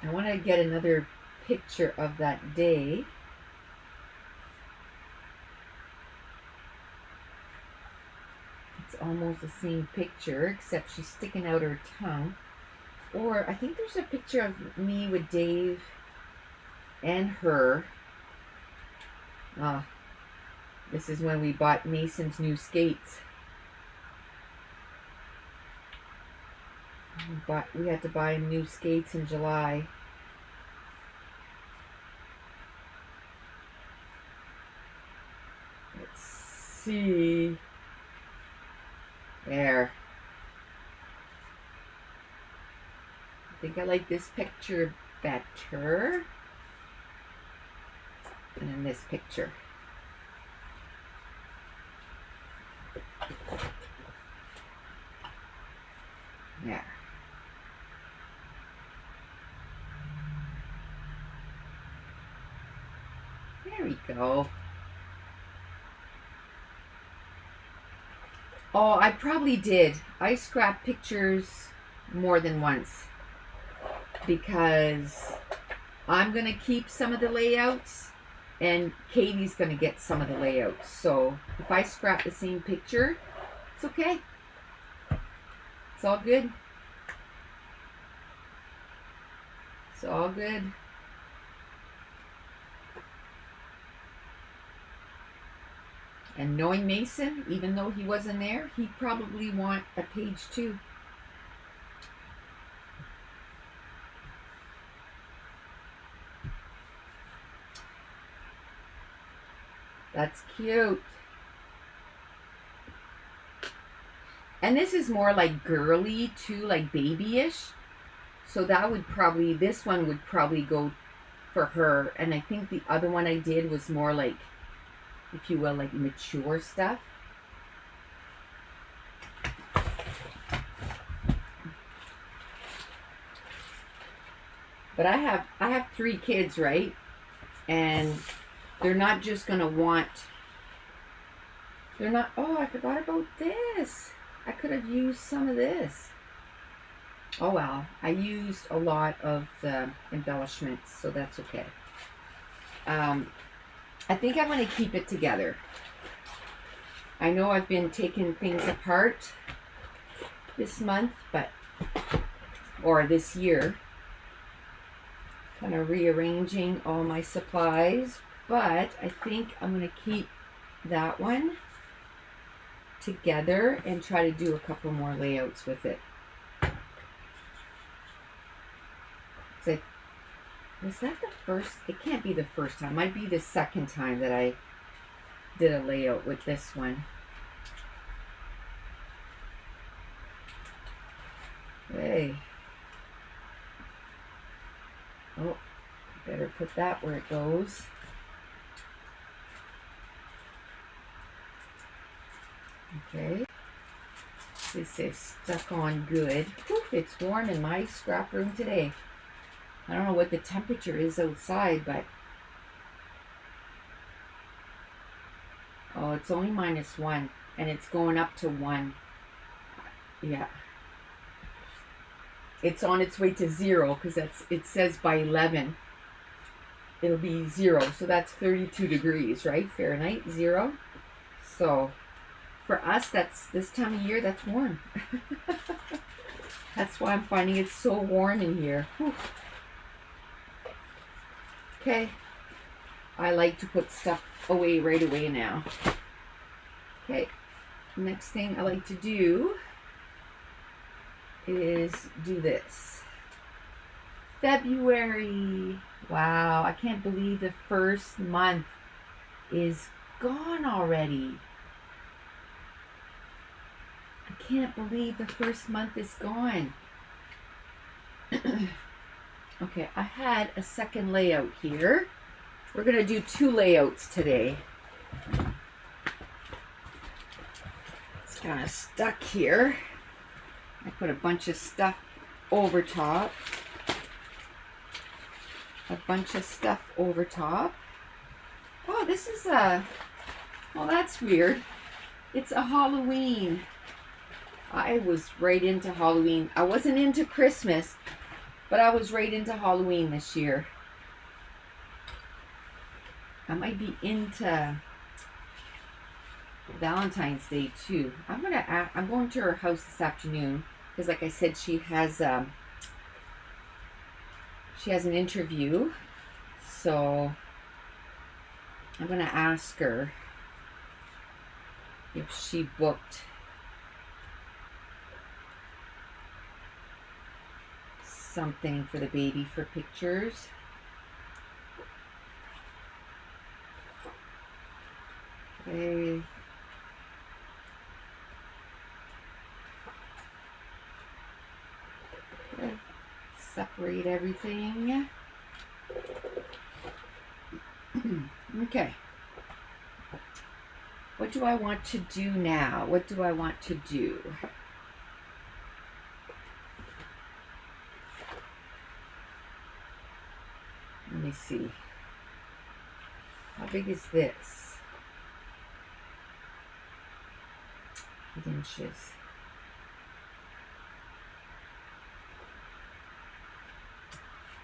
I want to get another picture of that day. It's almost the same picture, except she's sticking out her tongue. Or I think there's a picture of me with Dave and her. This is when we bought Mason's new skates. We had to buy new skates in July. Let's see. There. I think I like this picture better. And then this picture. Yeah. There we go. Oh, I probably did. I scrapped pictures more than once because I'm going to keep some of the layouts and Katie's going to get some of the layouts. So if I scrap the same picture, it's okay. It's all good. It's all good. And knowing Mason, even though he wasn't there, he'd probably want a page too. That's cute. And this is more like girly too, like babyish. So that would probably, this one would probably go for her. And I think the other one I did was more like, if you will, like mature stuff. But I have 3 kids, right? And they're not just gonna want, they're not, oh, I forgot about this. I could have used some of this. Oh well, I used a lot of the embellishments, so that's okay. I think I'm going to keep it together. I know I've been taking things apart this month, or this year, kind of rearranging all my supplies, but I think I'm going to keep that one together and try to do a couple more layouts with it. Was that the first? It can't be the first time. It might be the second time that I did a layout with this one. Hey. Oh, better put that where it goes. Okay. This is stuck on good. Whew, it's warm in my scrap room today. I don't know what the temperature is outside, but oh, it's only -1 and it's going up to 1. Yeah. It's on its way to 0 because it says by 11 it'll be 0. So that's 32 degrees, right? Fahrenheit, 0. So for us, that's this time of year, that's warm. That's why I'm finding it so warm in here. Whew. Okay, I like to put stuff away right away now. Okay, next thing I like to do is do this. February. Wow, I can't believe the first month is gone already. I can't believe the first month is gone. Okay, I had a second layout here. We're going to do 2 layouts today. It's kind of stuck here. I put a bunch of stuff over top. A bunch of stuff over top. Oh, this is a... Well, that's weird. It's a Halloween. I was right into Halloween. I wasn't into Christmas, but I was right into Halloween this year. I might be into Valentine's Day too. I'm going to her house this afternoon because, like I said, she has an interview. So I'm gonna ask her if she booked something for the baby for pictures. Okay. Separate everything. Okay. What do I want to do now? What do I want to do? Let me see. How big is this? 8 inches.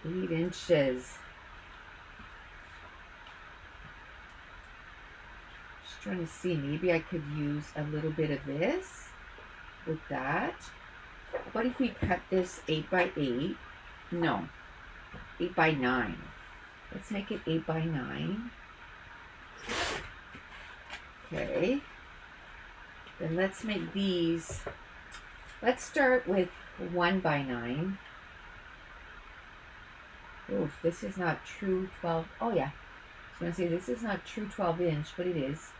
Eight inches. Just trying to see. Maybe I could use a little bit of this with that. How about if we cut this 8 by 8? No, 8 by 9. Let's make it 8 by 9. Okay. Then let's make these. Let's start with 1 by 9. Oh, this is not true 12. Oh yeah. I was going to say this is not true 12 inch, but it is.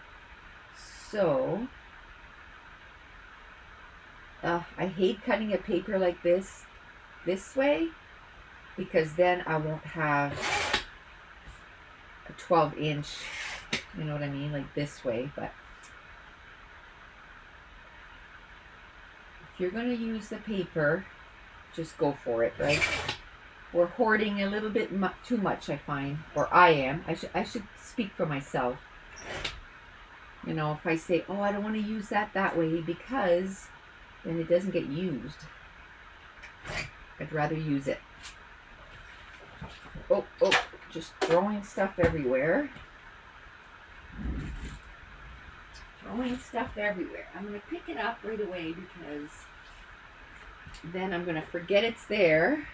So, I hate cutting a paper like this this way, because then I won't have a 12-inch, you know what I mean, like this way. But if you're going to use the paper, just go for it, right? We're hoarding a little bit too much, I find, or I am. I should speak for myself. You know, if I say, oh, I don't want to use that way because then it doesn't get used. I'd rather use it. Oh, just throwing stuff everywhere. Throwing stuff everywhere. I'm going to pick it up right away because then I'm going to forget it's there.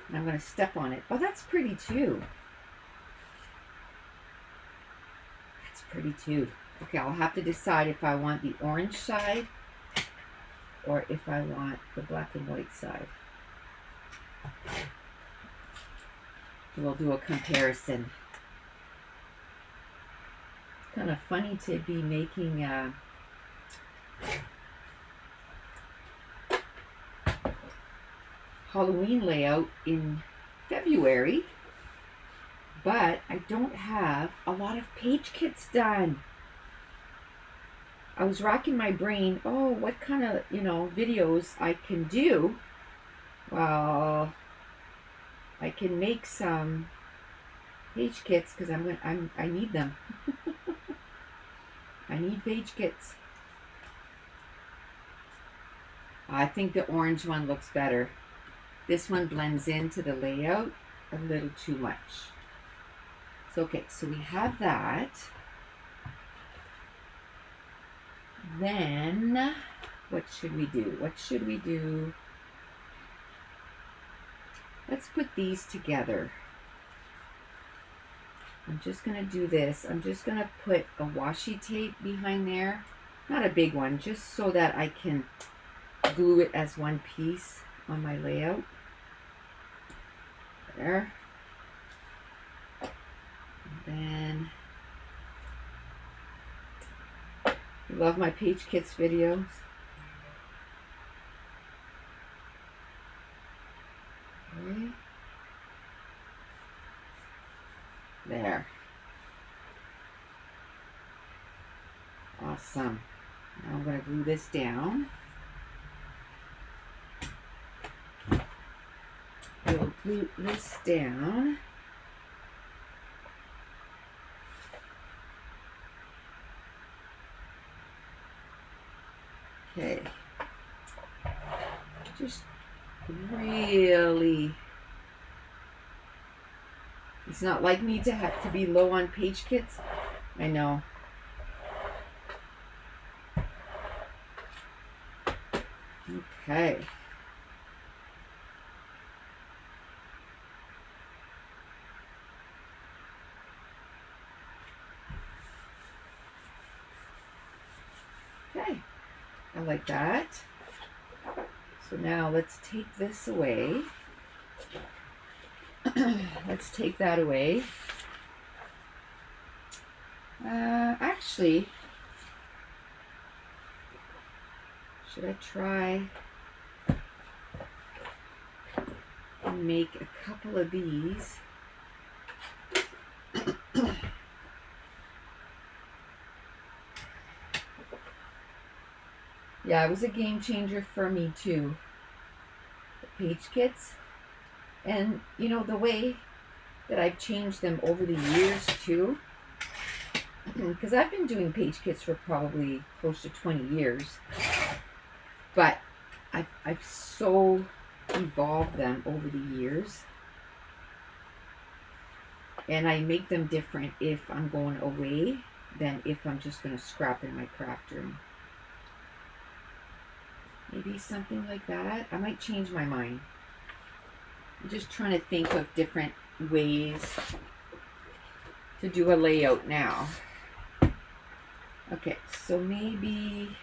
And I'm going to step on it. Oh, that's pretty too. That's pretty too. Okay, I'll have to decide if I want the orange side or if I want the black and white side. We'll do a comparison. It's kind of funny to be making Halloween layout in February, but I don't have a lot of page kits done. I was racking my brain, oh, what kind of, videos I can do. Well, I can make some page kits because I need them. I need page kits. I think the orange one looks better. This one blends into the layout a little too much. So, okay, so we have that. Then, what should we do? Let's put these together. I'm just going to do this. I'm just going to put a washi tape behind there. Not a big one, just so that I can glue it as one piece on my layout. There. And then, you love my page kits videos. Okay. There. Awesome. Now I'm going to glue this down. We'll glue this down. Okay. Just really, it's not like me to have to be low on page kits. I know. Okay. Okay. I like that. So now let's take this away. Let's take that away. Actually, should I try and make a couple of these? Yeah, it was a game changer for me too. The page kits. And you know, the way that I've changed them over the years too, because I've been doing page kits for probably close to 20 years, but I've so evolved them over the years, and I make them different if I'm going away than if I'm just going to scrap in my craft room. Maybe something like that. I might change my mind. I'm just trying to think of different ways to do a layout now. Okay, so maybe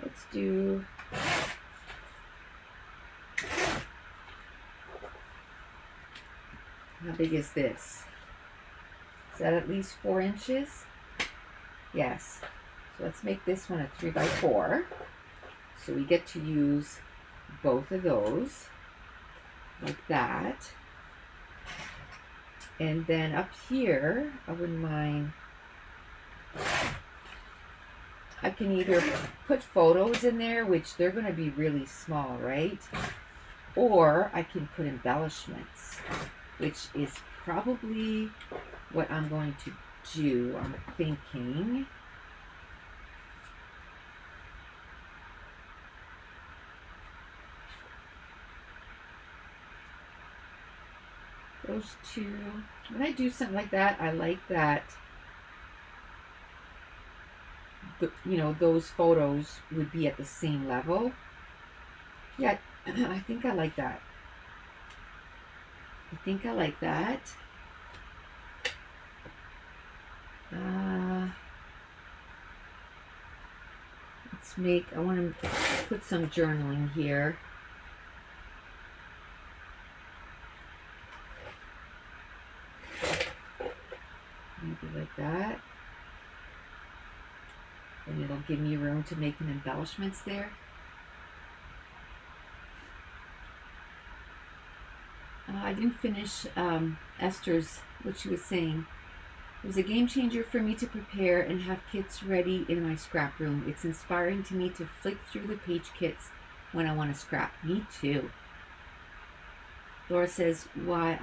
let's do how big is this? Is that at least 4 inches? Yes. So let's make this one a 3x4. So we get to use both of those like that. And then up here, I wouldn't mind, I can either put photos in there, which they're going to be really small, right? Or I can put embellishments, which is probably what I'm going to do. I'm thinking. Those two. When I do something like that, I like that, you know, those photos would be at the same level. Yeah, I think I like that. I think I like that. Let's make, I want to put some journaling here. Maybe like that. And it'll give me room to make an embellishments there. I didn't finish Esther's, what she was saying. It was a game changer for me to prepare and have kits ready in my scrap room. It's inspiring to me to flick through the page kits when I want to scrap. Me too. Laura says, why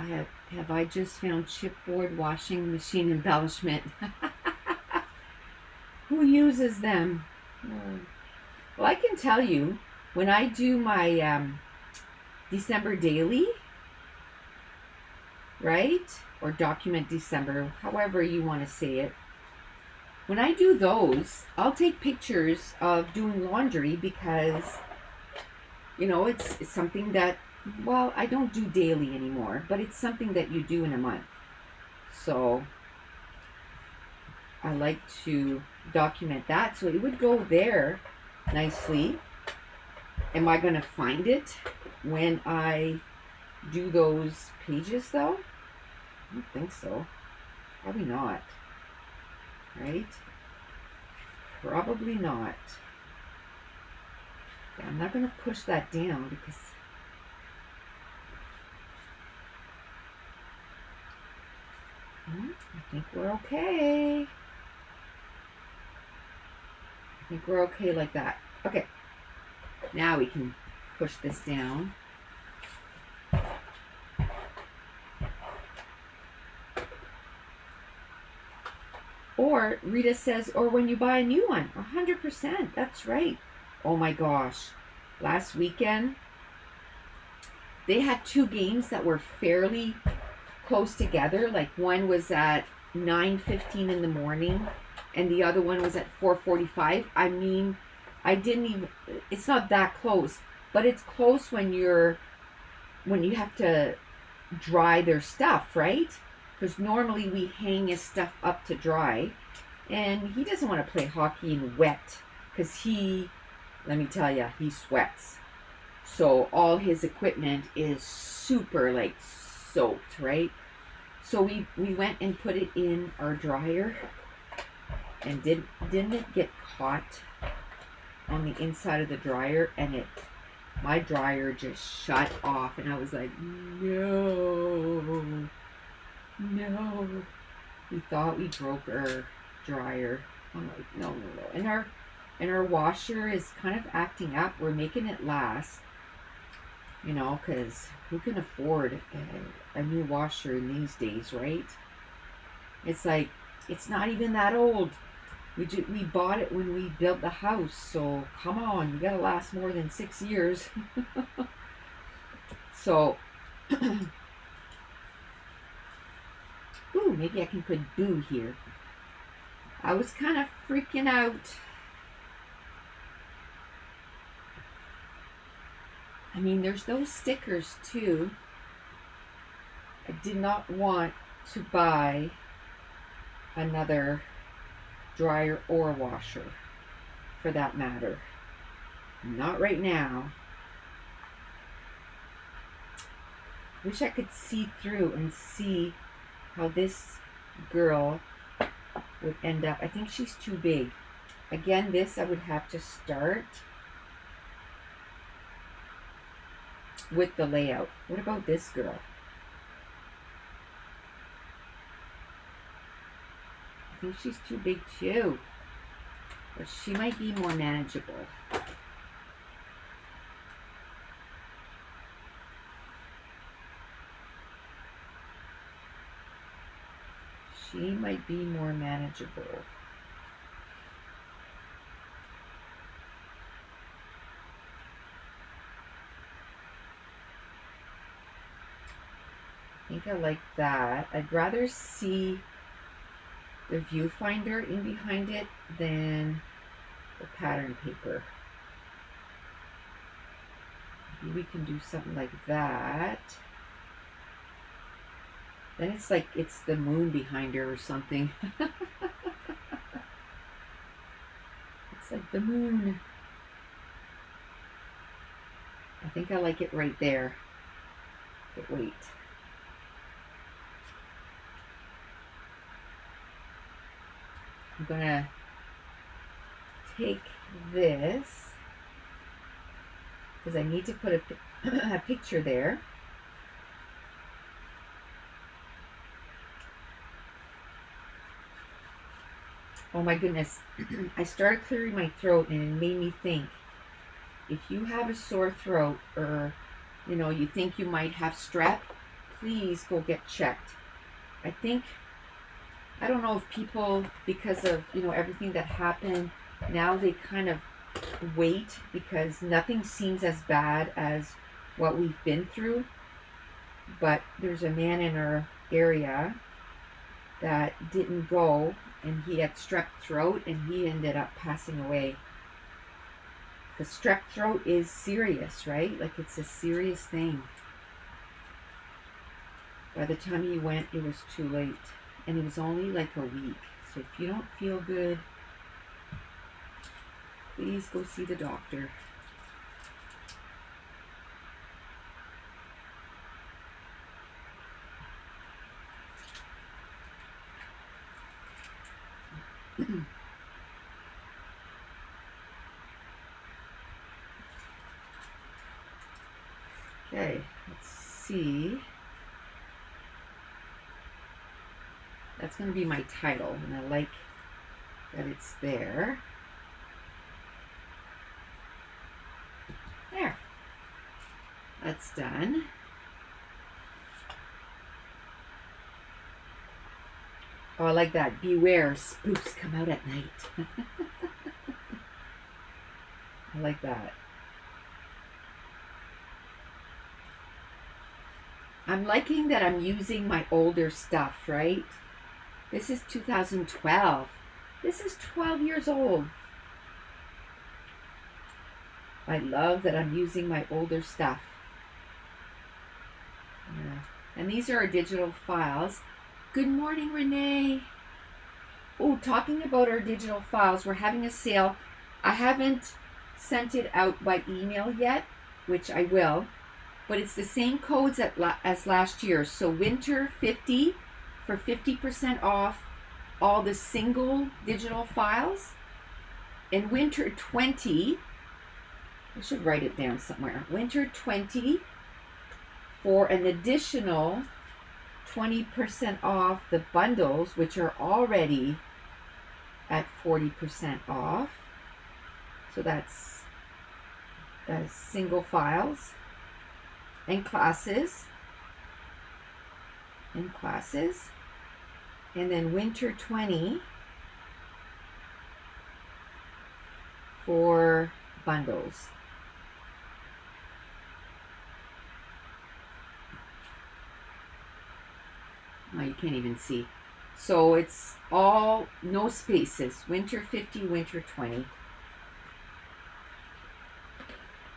have I just found chipboard washing machine embellishment? Who uses them? Well, I can tell you, when I do my December daily, right? Or document December, however you want to say it. When I do those, I'll take pictures of doing laundry because, you know, it's something that, well, I don't do daily anymore, but it's something that you do in a month. So I like to document that. So it would go there nicely. Am I going to find it when I do those pages though? I don't think so. Probably not. Right? Probably not. Yeah, I'm not going to push that down because I think we're okay. I think we're okay like that. Okay. Now we can push this down. Or Rita says, or when you buy a new one. 100%. That's right. Oh my gosh. Last weekend, they had two games that were fairly close together. Like one was at 9:15 in the morning and the other one was at 4:45. I mean, I didn't even, it's not that close, but it's close when you have to dry their stuff, right? Because normally we hang his stuff up to dry, and he doesn't want to play hockey in wet because let me tell you, he sweats. So all his equipment is super like soaked, right? So we went and put it in our dryer, and didn't it get caught on the inside of the dryer, and my dryer just shut off, and I was like, no. We thought we broke our dryer. I'm like, no. And our washer is kind of acting up. We're making it last, you know, because who can afford a new washer in these days, right? It's like, it's not even that old. We bought it when we built the house, so come on, you gotta last more than 6 years. So, ooh, maybe I can put boo here. I was kind of freaking out. I mean, there's those stickers too. I did not want to buy another dryer or washer, for that matter. Not right now. Wish I could see through and see how this girl would end up. I think she's too big. Again, this I would have to start with the layout. What about this girl? I think she's too big too, but she might be more manageable. She might be more manageable. I think I like that. I'd rather see the viewfinder in behind it than the pattern paper. Maybe we can do something like that. Then it's like it's the moon behind her or something. It's like the moon. I think I like it right there. But wait. I'm gonna take this because I need to put a picture there. Oh my goodness. I started clearing my throat and it made me think, if you have a sore throat or you think you might have strep, please go get checked. I don't know if people, because of everything that happened, now they kind of wait because nothing seems as bad as what we've been through. But there's a man in our area that didn't go, and he had strep throat and he ended up passing away. Because strep throat is serious, right? Like, it's a serious thing. By the time he went, it was too late. And it was only like a week. So if you don't feel good, please go see the doctor. Okay, let's see. That's going to be my title, and I like that it's there. There. That's done. Oh, I like that. Beware, spooks come out at night. I like that. I'm liking that I'm using my older stuff, right? This is 2012. This is 12 years old. I love that I'm using my older stuff. Yeah. And these are our digital files. Good morning, Renee. Oh, talking about our digital files, we're having a sale. I haven't sent it out by email yet, which I will, but it's the same codes as last year. So winter 50 for 50% off all the single digital files, and winter 20, I should write it down somewhere, winter 20 for an additional 20% off the bundles, which are already at 40% off. So that's single files and classes. And then winter 20 for bundles. Oh, you can't even see. So it's all no spaces. Winter 50, winter 20.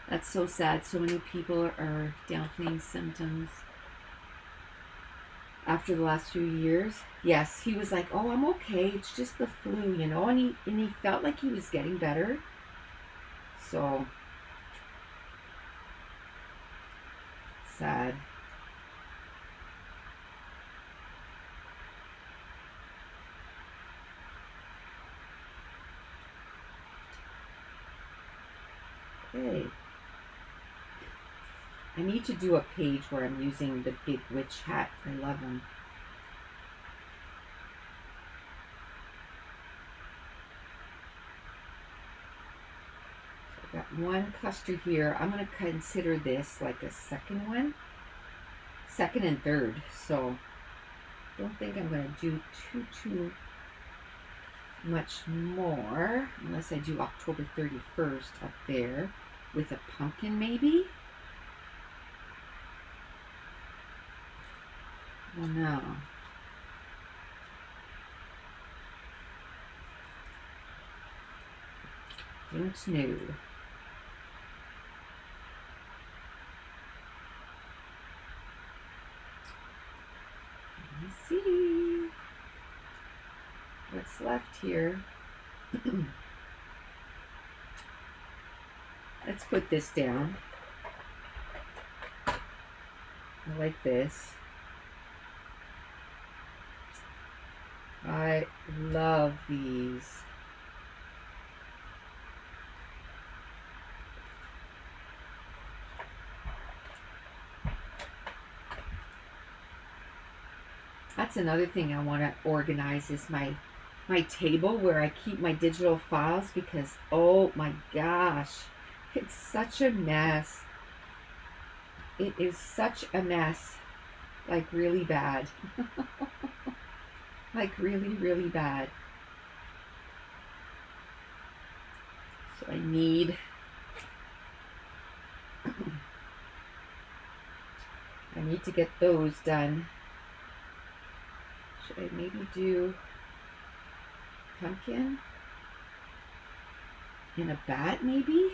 That's so sad. So many people are downplaying symptoms after the last few years. Yes, he was like, oh, I'm okay. It's just the flu, and he felt like he was getting better. So sad. Okay. I need to do a page where I'm using the big witch hat. I love them. So I got one cluster here. I'm going to consider this like a second one. Second and third. So I don't think I'm going to do too much more unless I do October 31st up there with a pumpkin maybe. Oh no. Don't know. Let me see what's left here. Let's put this down. I like this. I love these. That's another thing I want to organize is my table where I keep my digital files, because oh my gosh, it's such a mess. It is such a mess. Like really bad. Like really bad. So I need to get those done. Should I maybe do pumpkin in a bat maybe?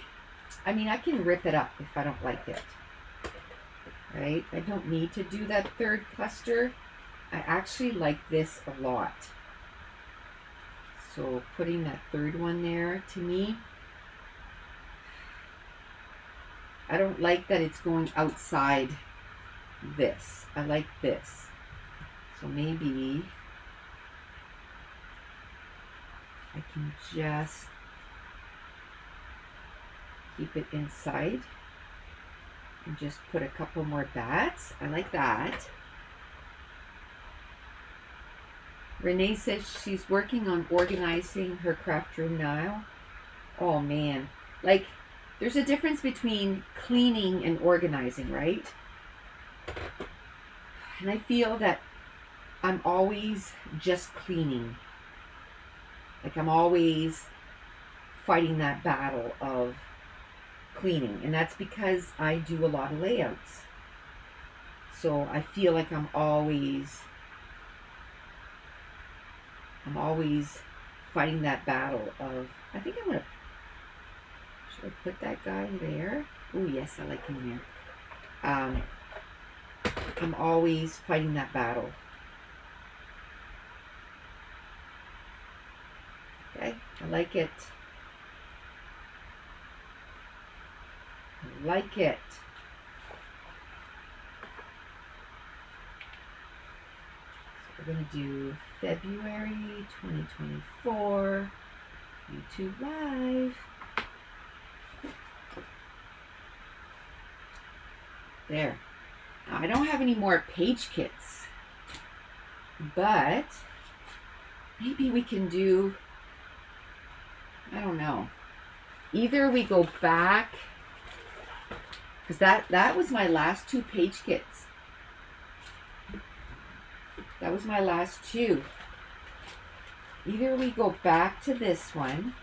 I mean, I can rip it up if I don't like it. Right? I don't need to do that third cluster. I actually like this a lot. So putting that third one there, to me, I don't like that it's going outside this. I like this. So maybe I can just keep it inside and just put a couple more bats. I like that. Renee says she's working on organizing her craft room now. Oh man, like there's a difference between cleaning and organizing, right? And I feel that I'm always just cleaning. Like I'm always fighting that battle of cleaning. And that's because I do a lot of layouts. So I feel like I'm always fighting that battle of, I think I'm gonna, should I put that guy there? Oh yes, I like him there. I'm always fighting that battle. Okay, I like it. I like it. So we're going to do February 2024, YouTube Live. There. Now, I don't have any more page kits, but maybe we can do, I don't know. Either we go back, because that was my last two page kits. That was my last two. Either we go back to this one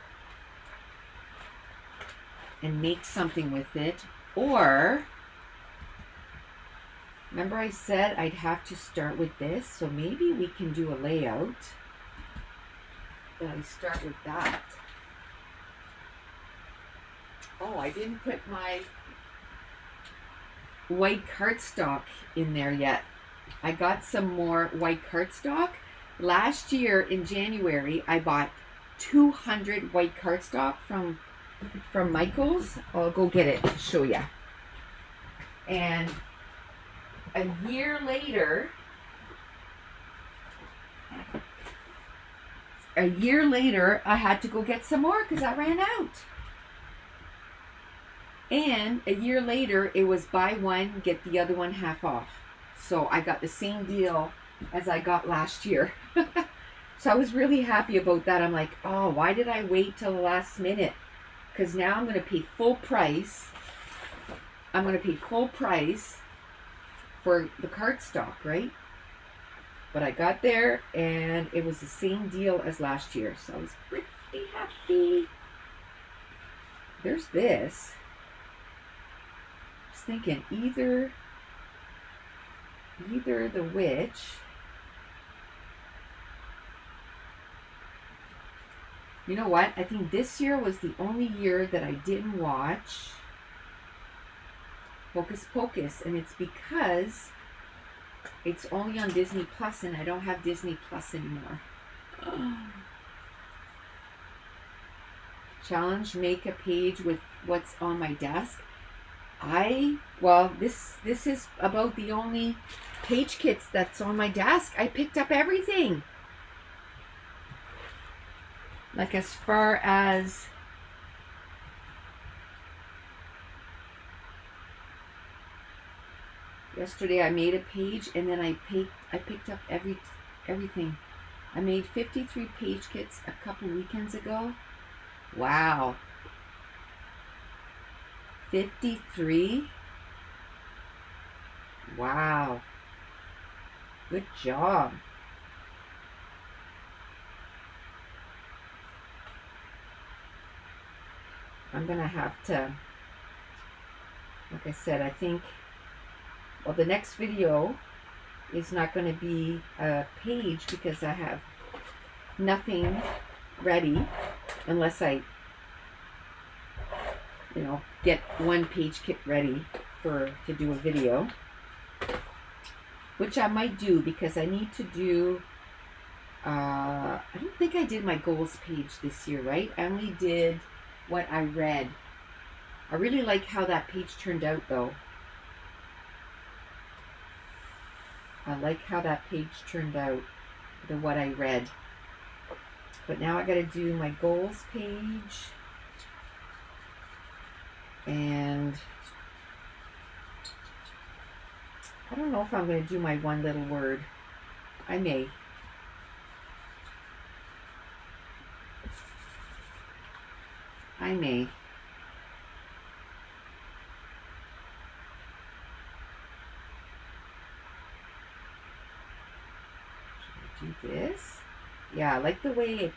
and make something with it, or remember I said I'd have to start with this, so maybe we can do a layout that I start with that. Oh, I didn't put my white cardstock in there yet. I got some more white cardstock. Last year in January, I bought 200 white cardstock from Michael's. I'll go get it, show ya. And a year later, I had to go get some more because I ran out. And a year later, it was buy one, get the other one half off. So I got the same deal as I got last year. So I was really happy about that. I'm like, oh, why did I wait till the last minute? Because now I'm going to pay full price. I'm going to pay full price for the cardstock, right? But I got there and it was the same deal as last year. So I was pretty happy. There's this. I was thinking either the witch. You know what? I think this year was the only year that I didn't watch Hocus Pocus, and it's because it's only on Disney Plus, and I don't have Disney Plus anymore. Challenge, make a page with what's on my desk. Well, this is about the only page kits that's on my desk. I picked up everything. Like as far as yesterday, I made a page and then I picked up everything. I made 53 page kits a couple weekends ago. Wow. 53? Wow. Good job. I'm going to have to, like I said, I think, well, the next video is not going to be a page because I have nothing ready unless I, get one page kit ready to do a video, which I might do because I need to do, I don't think I did my goals page this year, right? I only did what I read. I really like how that page turned out though. I like how that page turned out, what I read. But now I got to do my goals page. And I don't know if I'm going to do my one little word. I may. Should I do this? Yeah, I like the way it,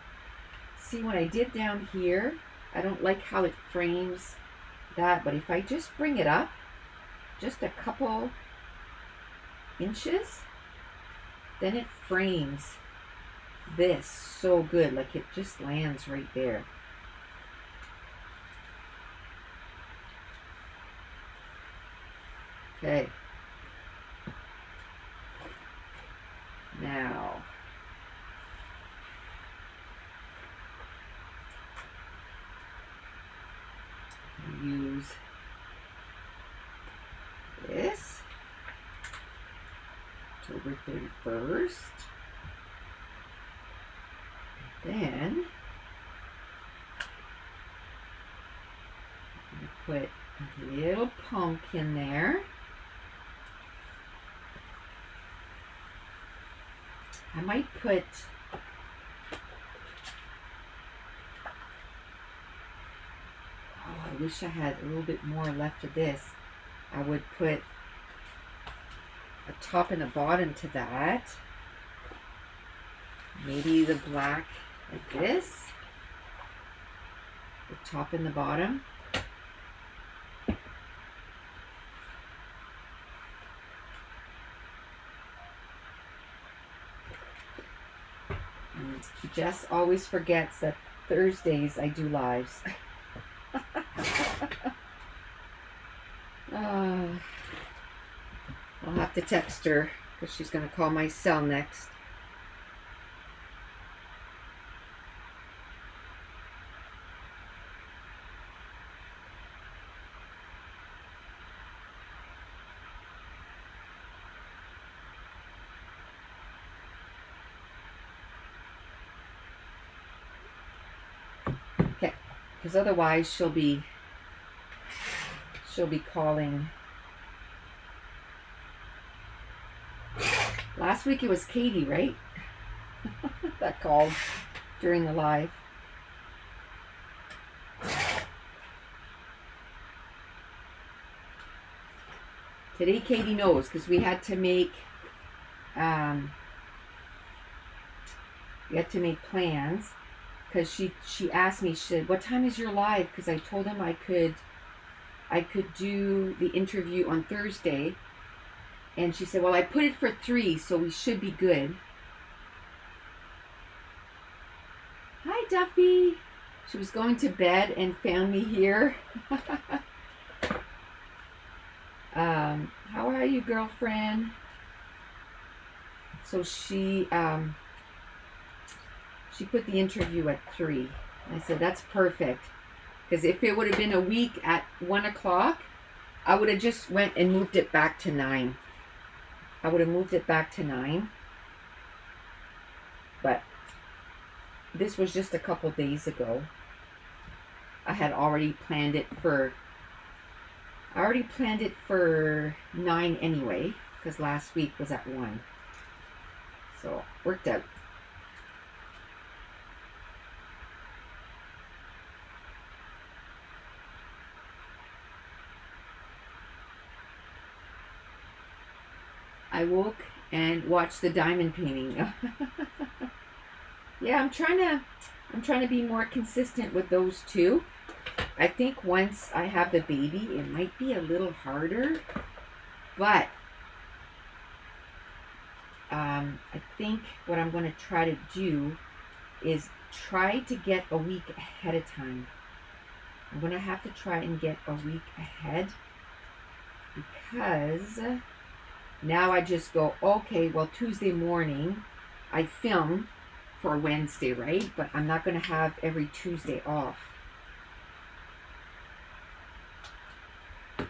see what I did down here. I don't like how it frames that, but if I just bring it up just a couple inches, then it frames this so good, like it just lands right there. Okay. Now, use this, October 31st. Then I'm going to put a little pumpkin there. I might put I wish I had a little bit more left of this. I would put a top and a bottom to that. Maybe the black like this. The top and the bottom. And Jess always forgets that Thursdays I do lives. I'll have to text her because she's going to call my cell next. Okay, because otherwise she'll be she'll be calling. Last week it was Katie, right? That called during the live. Today Katie knows because we had to make plans, because she asked me, she said, what time is your live? Because I told him I could do the interview on Thursday, and she said, well, I put it for 3, so we should be good. Hi Duffy. She was going to bed and found me here. How are you, girlfriend? So she put the interview at 3. I said, that's perfect. Because if it would have been a week at 1 o'clock, I would have just went and moved it back to 9. I would have moved it back to 9. But this was just a couple days ago. I had already planned it for 9 anyway, because last week was at 1. So, worked out. I woke and watched the diamond painting. Yeah, I'm trying to be more consistent with those two. I think once I have the baby, it might be a little harder, but I think what I'm going to try to do is try to get a week ahead of time. I'm going to have to try and get a week ahead, because now I just go, okay, well, Tuesday morning I film for Wednesday, right? But I'm not going to have every Tuesday off. I'm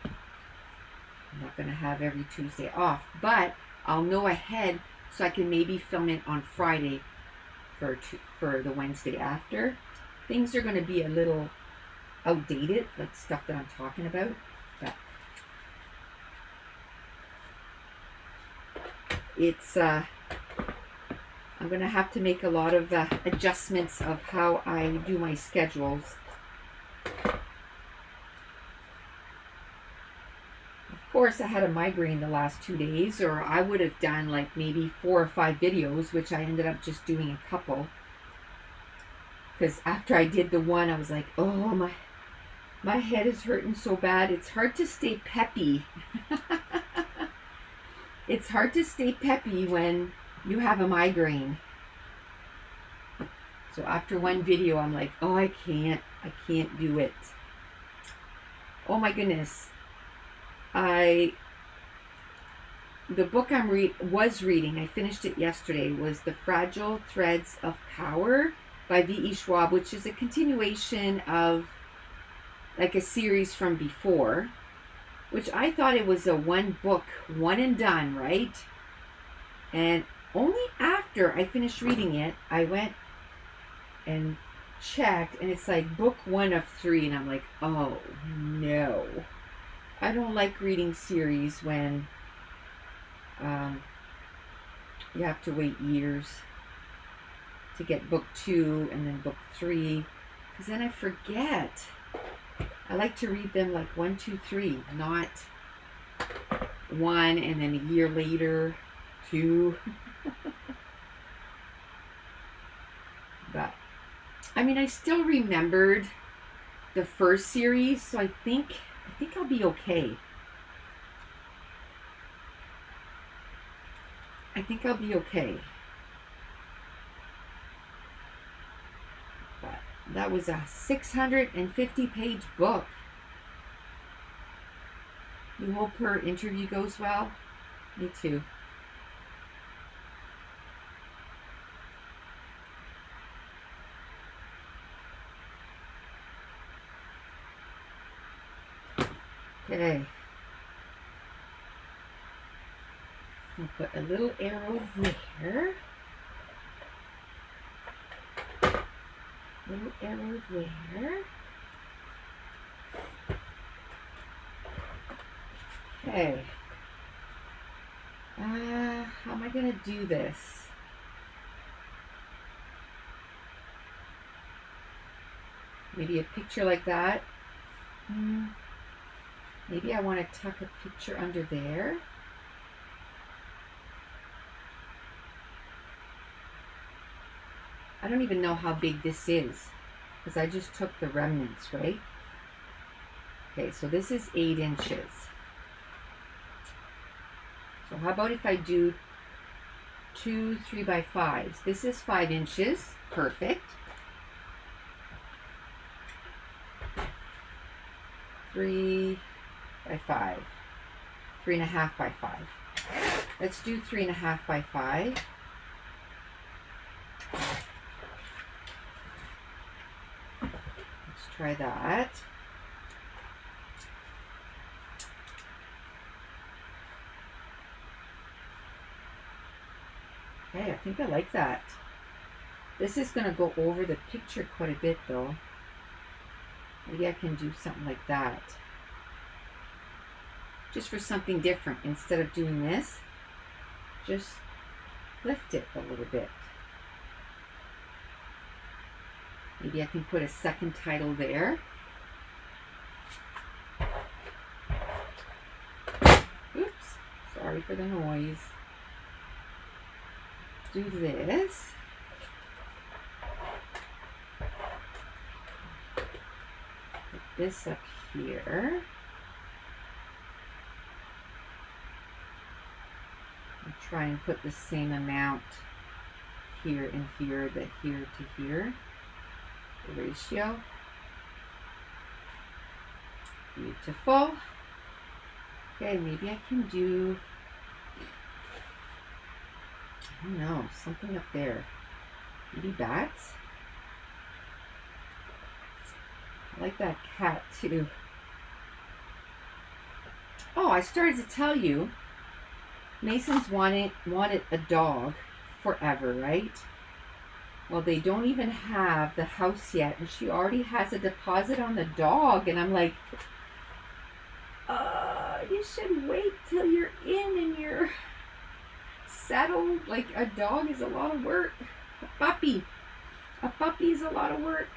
not going to have every Tuesday off, but I'll know ahead so I can maybe film it on Friday for the Wednesday after. Things are going to be a little outdated, like stuff that I'm talking about, but it's I'm going to have to make a lot of adjustments of how I do my schedules. Of course, I had a migraine the last 2 days, or I would have done like maybe 4 or 5 videos, which I ended up just doing a couple. Because after I did the one, I was like, oh, my head is hurting so bad. It's hard to stay peppy. It's hard to stay peppy when you have a migraine. So after one video, I'm like, oh, I can't do it. Oh my goodness. The book was reading, I finished it yesterday, was The Fragile Threads of Power by V.E. Schwab, which is a continuation of like a series from before, which I thought it was a one book, one and done, right? And only after I finished reading it, I went and checked, and it's like book 1 of 3, and I'm like, oh no. I don't like reading series when you have to wait years to get book 2 and then book 3, because then I forget. I like to read them like 1, 2, 3, not 1 and then a year later 2. But I mean, I still remembered the first series, so I think I'll be okay. I think I'll be okay. But that was a 650-page book. You hope her interview goes well? Me too. Okay. I'll put a little arrow there. Little arrow there. Okay. How am I going to do this? Maybe a picture like that. Maybe I want to tuck a picture under there. I don't even know how big this is because I just took the remnants, right? Okay, so this is 8 inches. So how about if I do 2 3x5s? This is 5 inches. Perfect. 3 by 5. 3.5 by 5. Let's do 3.5 by 5. Let's try that. Okay, I think I like that. This is going to go over the picture quite a bit though. Maybe I can do something like that. Just for something different. Instead of doing this, just lift it a little bit. Maybe I can put a second title there. Oops, sorry for the noise. Do this. Put this up here. And try and put the same amount here and here, that here to here. The ratio. Beautiful. Okay, maybe I can do, I don't know, something up there. Maybe bats? I like that cat too. Oh, I started to tell you, Mason's wanted a dog forever, right? Well, they don't even have the house yet, and she already has a deposit on the dog, and I'm like, you should wait till you're in and you're settled. Like, a dog is a lot of work. A puppy is a lot of work.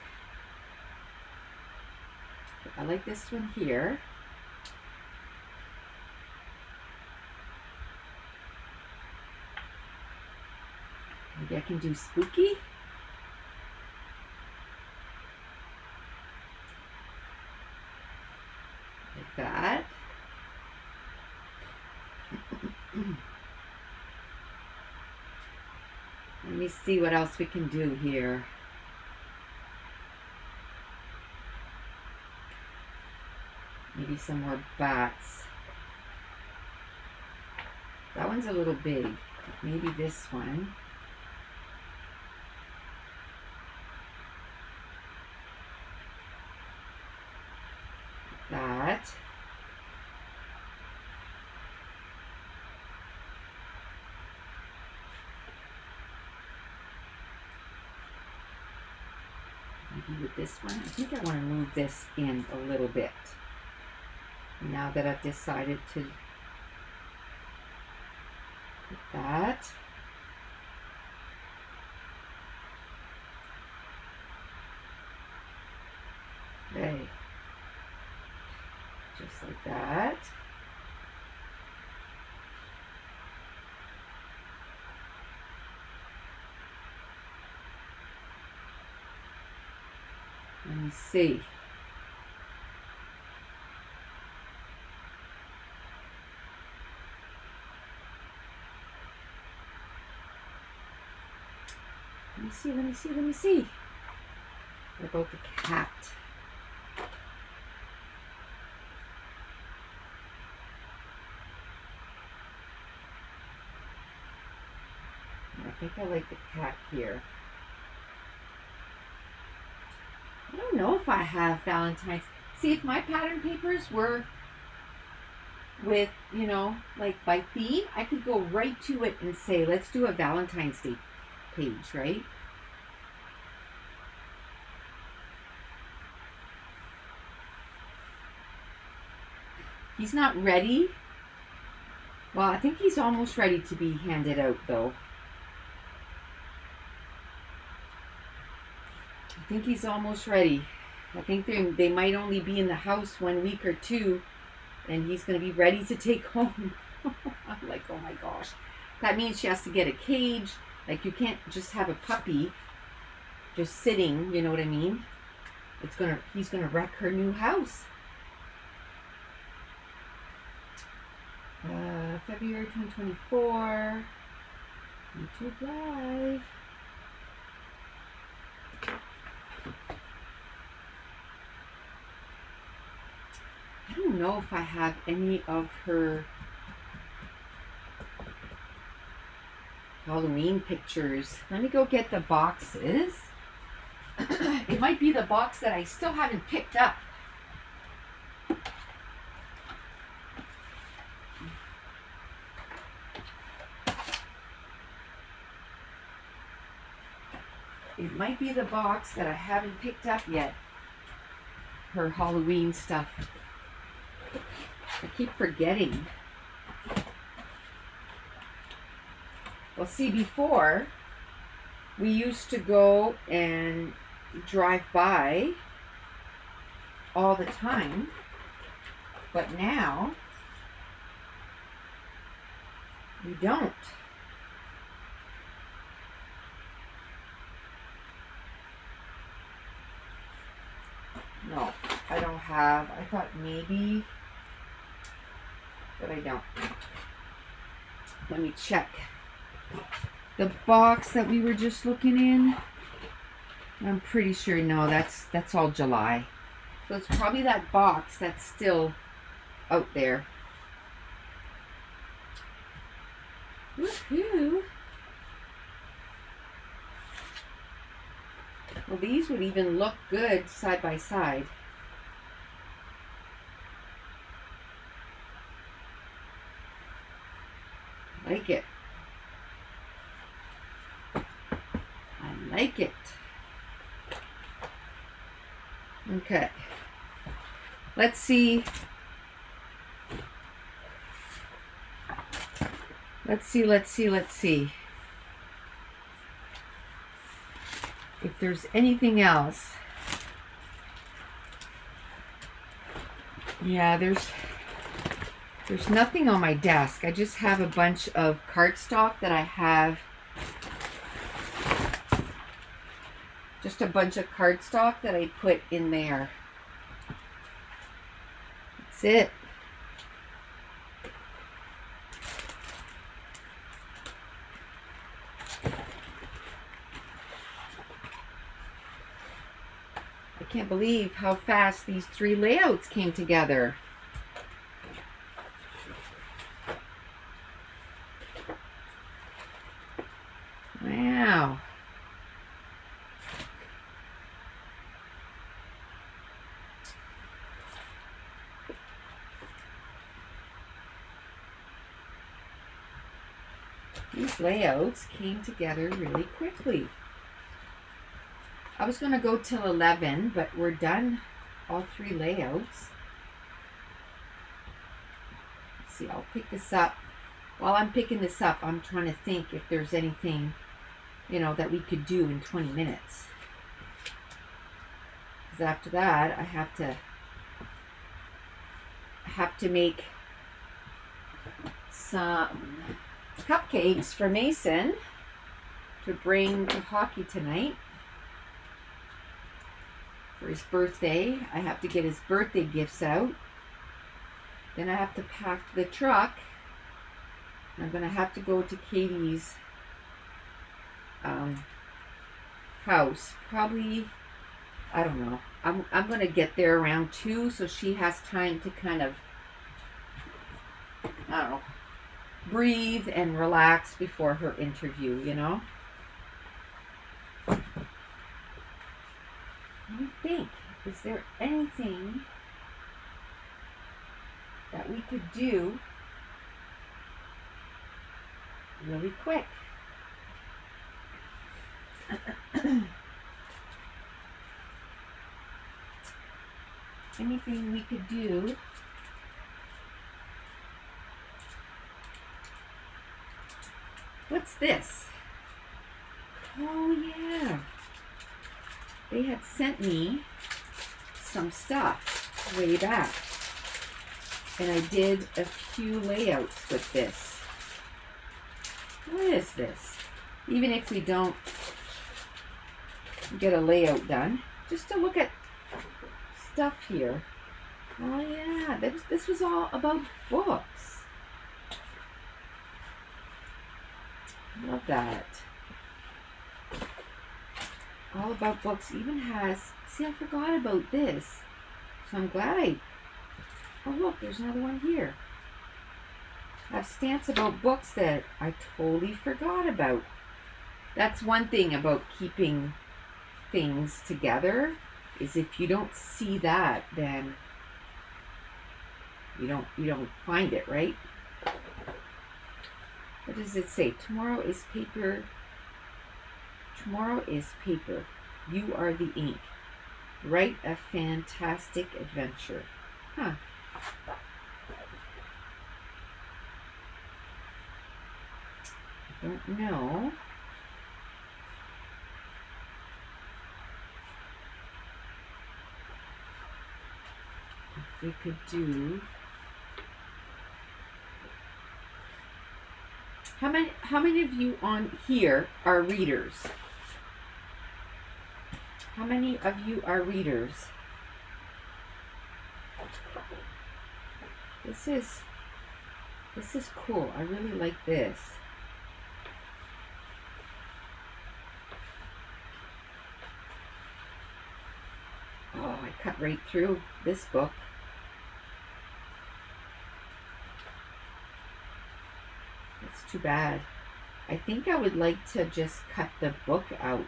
I like this one here. Maybe I can do spooky. Like that. Let me see what else we can do here. Maybe some more bats. That one's a little big. Maybe this one. That. Maybe with this one. I think I want to move this in a little bit. Now that I've decided to put that. Okay. Just like that. Let me see. Let me see. What about the cat? I think I like the cat here. I don't know if I have Valentine's. See, if my pattern papers were with, you know, like by theme, I could go right to it and say, let's do a Valentine's Day page, right? He's not ready Well, I think he's almost ready to be handed out, though. I think he's almost ready. I think they might only be in the house 1 week or two, and he's going to be ready to take home. I'm like, oh my gosh. That means she has to get a cage. Like, you can't just have a puppy just sitting, you know what I mean? He's gonna wreck her new house. February 2024, YouTube Live. I don't know if I have any of her Halloween pictures. Let me go get the boxes. It might be the box that I still haven't picked up. It might be the box that I haven't picked up yet. Her Halloween stuff. I keep forgetting. Well, see, before we used to go and drive by all the time, but now we don't. No, I don't have. I thought maybe, but I don't. Let me check. The box that we were just looking in, I'm pretty sure, no, that's all July. So it's probably that box that's still out there. Woohoo! Well, these would even look good side by side. Like it. I like it. Okay. Let's see. Let's see. If there's anything else. Yeah, there's nothing on my desk. I just have a bunch of cardstock that I have. Just a bunch of cardstock that I put in there. That's it. I can't believe how fast these 3 layouts came together. Wow. These layouts came together really quickly. I was going to go till 11, but we're done all 3 layouts. Let's see, I'll pick this up. While I'm picking this up, I'm trying to think if there's anything, that we could do in 20 minutes. Because after that, I have to make some cupcakes for Mason to bring to hockey tonight. For his birthday. I have to get his birthday gifts out. Then I have to pack the truck. I'm going to have to go to Katie's house. Probably, I don't know. I'm going to get there around 2 so she has time to kind of, I don't know, breathe and relax before her interview, Let me think. Is there anything that we could do really quick? Anything we could do What's this? Oh yeah. They had sent me some stuff way back. And I did a few layouts with this. What is this? Even if we don't get a layout done, just to look at stuff here. Oh yeah, this was all about books. Love that. All about books. Even has, see, I forgot about this. So I'm glad oh look, there's another one here. I have stamps about books that I totally forgot about. That's one thing about keeping things together, is if you don't see that, then you don't find it, right? What does it say? Tomorrow is paper. Tomorrow is paper. You are the ink. Write a fantastic adventure. Huh. I don't know. If we could do. How many of you on here are readers? How many of you are readers? This is cool. I really like this. Oh, I cut right through this book. It's too bad. I think I would like to just cut the book out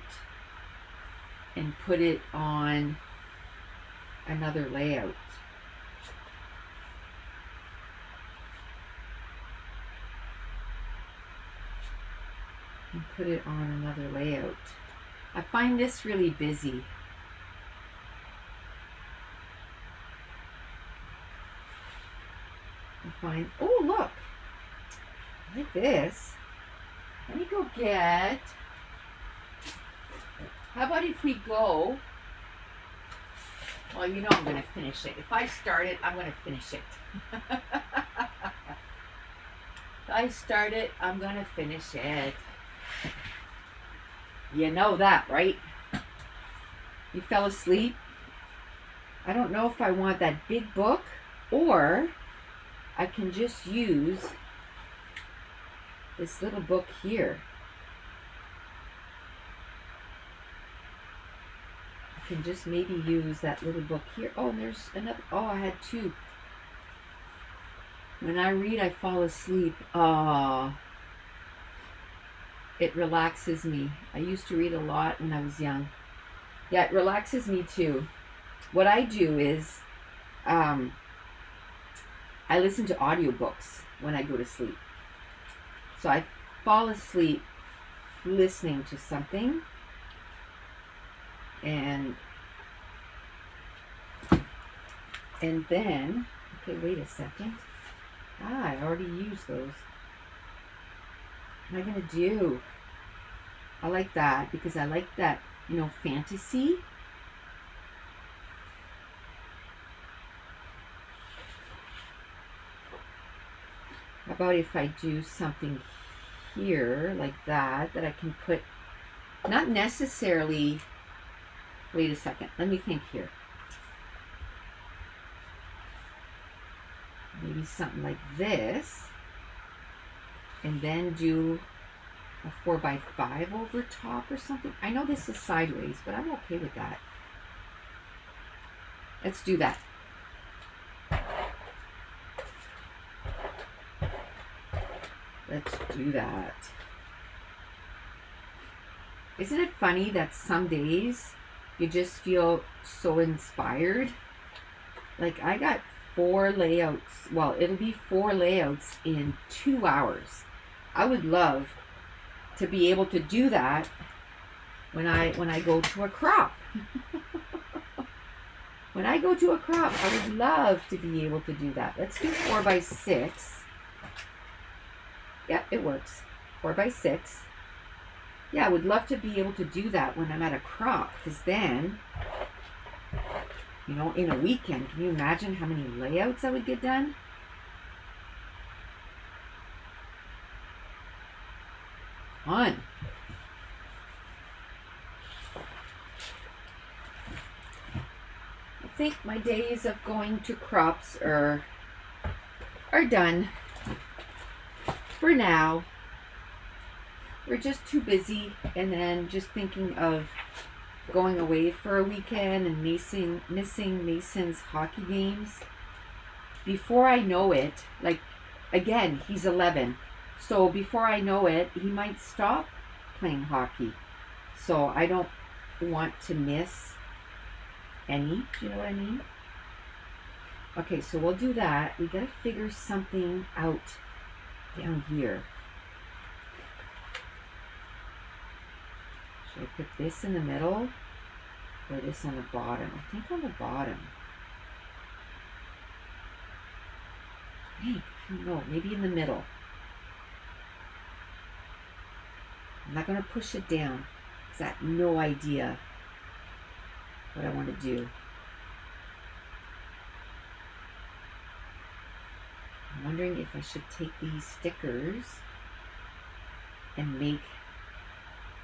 and put it on another layout. And put it on another layout. I find this really busy. Oh look, I like this. Let me go get, how about if we go, well, you know I'm going to finish it. If I start it, I'm going to finish it. If I start it, I'm going to finish it. You know that, right? You fell asleep? I don't know if I want that big book, or I can just use this little book here. I can just maybe use that little book here. Oh, and there's another. Oh, I had two. When I read, I fall asleep. Oh, it relaxes me. I used to read a lot when I was young. Yeah, it relaxes me too. What I do is, I listen to audiobooks when I go to sleep. So I fall asleep listening to something, and then, okay, wait a second. I already used those. What am I going to do? I like that because I like that, fantasy. How about if I do something here like that I can put, not necessarily, wait a second, let me think here. Maybe something like this, and then do a 4x5 over top or something. I know this is sideways, but I'm okay with that. Let's do that. Let's do that. Isn't it funny that some days you just feel so inspired? Like I got 4 layouts. Well, it'll be 4 layouts in 2 hours. I would love to be able to do that when I go to a crop. When I go to a crop, I would love to be able to do that. Let's do 4x6. Yep, it works. 4x6. Yeah, I would love to be able to do that when I'm at a crop, because then, you know, in a weekend, can you imagine how many layouts I would get done? Fun. I think my days of going to crops are done for now. We're just too busy, and then just thinking of going away for a weekend and missing Mason's hockey games. Before I know it, like, again, he's 11. So before I know it, he might stop playing hockey. So I don't want to miss any, you know what I mean? Okay, so we'll do that. We gotta figure something out down here. Should I put this in the middle or this on the bottom? I think on the bottom. Hey, I don't know, maybe in the middle. I'm not going to push it down because I have no idea what I want to do. I'm wondering if I should take these stickers and make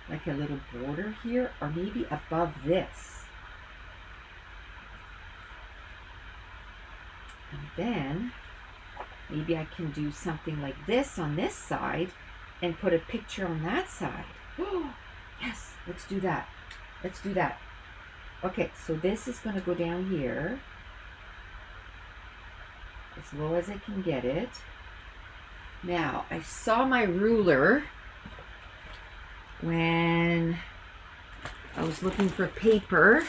like a little border here, or maybe above this. And then maybe I can do something like this on this side and put a picture on that side. Oh, yes, let's do that. Let's do that. Okay, so this is going to go down here as low as I can get it. Now, I saw my ruler when I was looking for paper.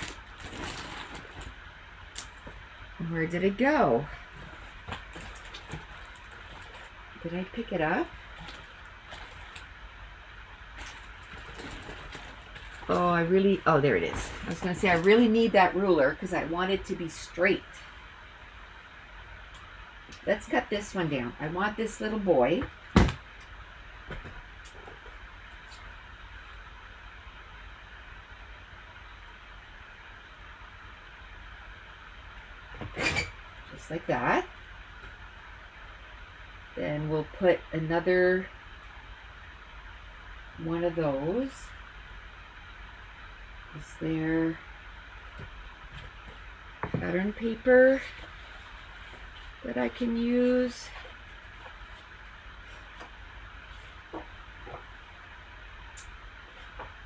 Where did it go? Did I pick it up? Oh, there it is. I was going to say I really need that ruler because I want it to be straight. Let's cut this one down. I want this little boy. Just like that. Then we'll put another one of those. Is there pattern paper that I can use?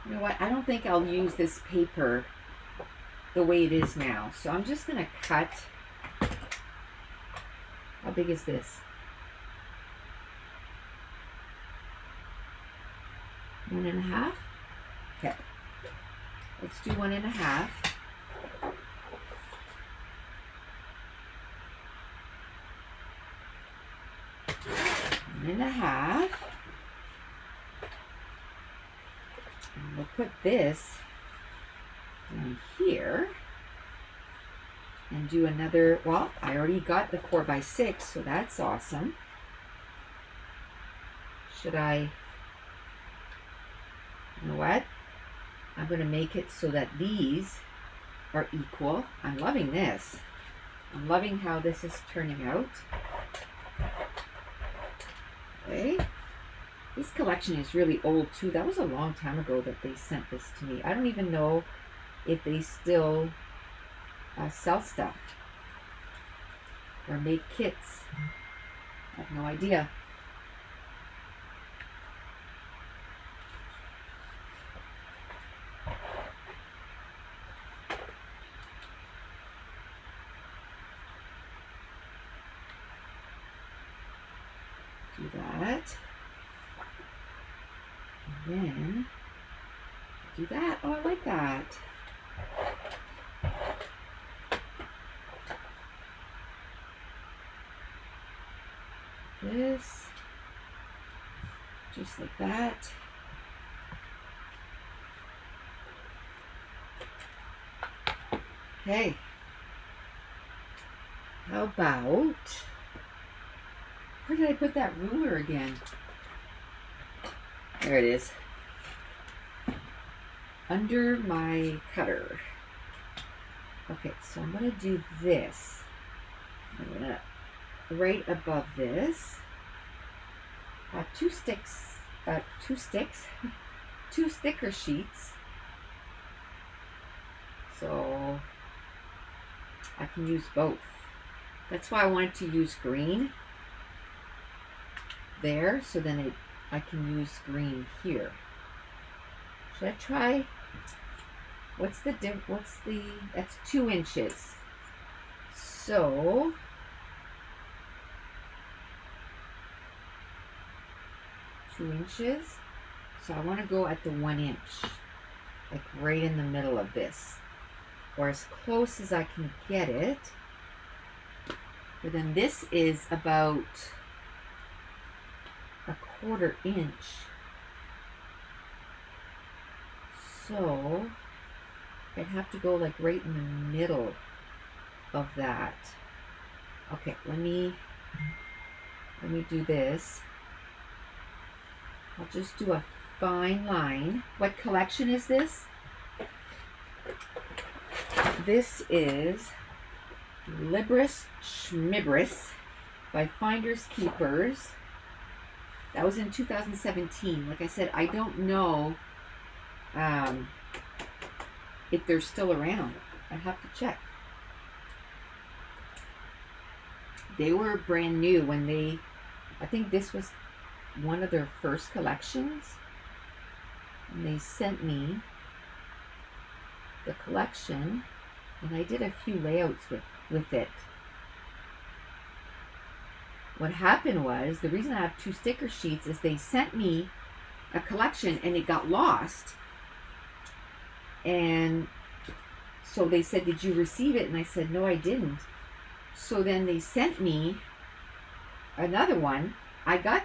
You know what? I don't think I'll use this paper the way it is now. So I'm just going to cut. How big is this? 1.5? Okay. Let's do 1.5. 1.5. And we'll put this down here and do another. Well, I already got the 4x6, so that's awesome. Should I? You know what? I'm going to make it so that these are equal. I'm loving this. I'm loving how this is turning out. Okay. This collection is really old too. That was a long time ago that they sent this to me. I don't even know if they still sell stuff or make kits. I have no idea. Do that. And then do that. Oh, I like that. This. Just like that. Okay. How about, where did I put that ruler again? There it is. Under my cutter. Okay, so I'm going to do this. I'm going to, right above this, two sticker sheets. So I can use both. That's why I wanted to use green there, so then I can use green here. Should I try? That's 2 inches. So So I want to go at the 1 inch, like right in the middle of this, or as close as I can get it. But then this is about a 1/4 inch. So I'd have to go like right in the middle of that. Okay, let me do this. I'll just do a fine line. What collection is this? This is Libris Schmibris by Finders Keepers. That was in 2017. Like I said, I don't know if they're still around. I have to check. They were brand new when I think this was one of their first collections. And they sent me the collection, and I did a few layouts with it. What happened was, the reason I have 2 sticker sheets is they sent me a collection and it got lost. And so they said, "Did you receive it?" And I said, "No, I didn't." So then they sent me another one. I got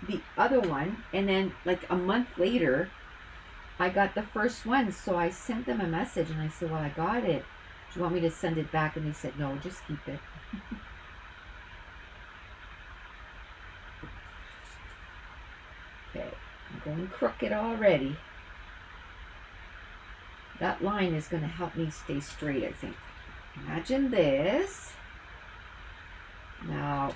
the other one, and then like a month later, I got the first one. So I sent them a message and I said, "Well, I got it. Do you want me to send it back?" And they said, "No, just keep it." Okay, I'm going crooked already. That line is going to help me stay straight, I think. Imagine this. Now,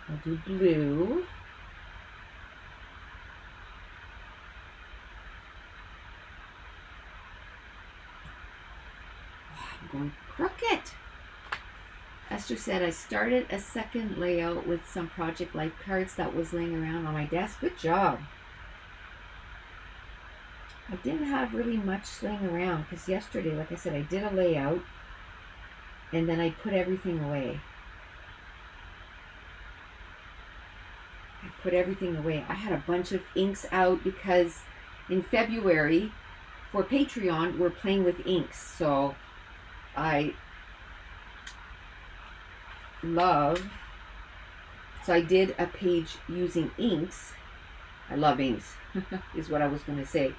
I'll do blue. I'm going crooked. Esther said, "I started a second layout with some Project Life cards that was laying around on my desk." Good job. I didn't have really much laying around because yesterday, like I said, I did a layout and then I put everything away. I had a bunch of inks out because in February for Patreon, we're playing with inks. So I did a page using inks. I love inks, is what I was going to say.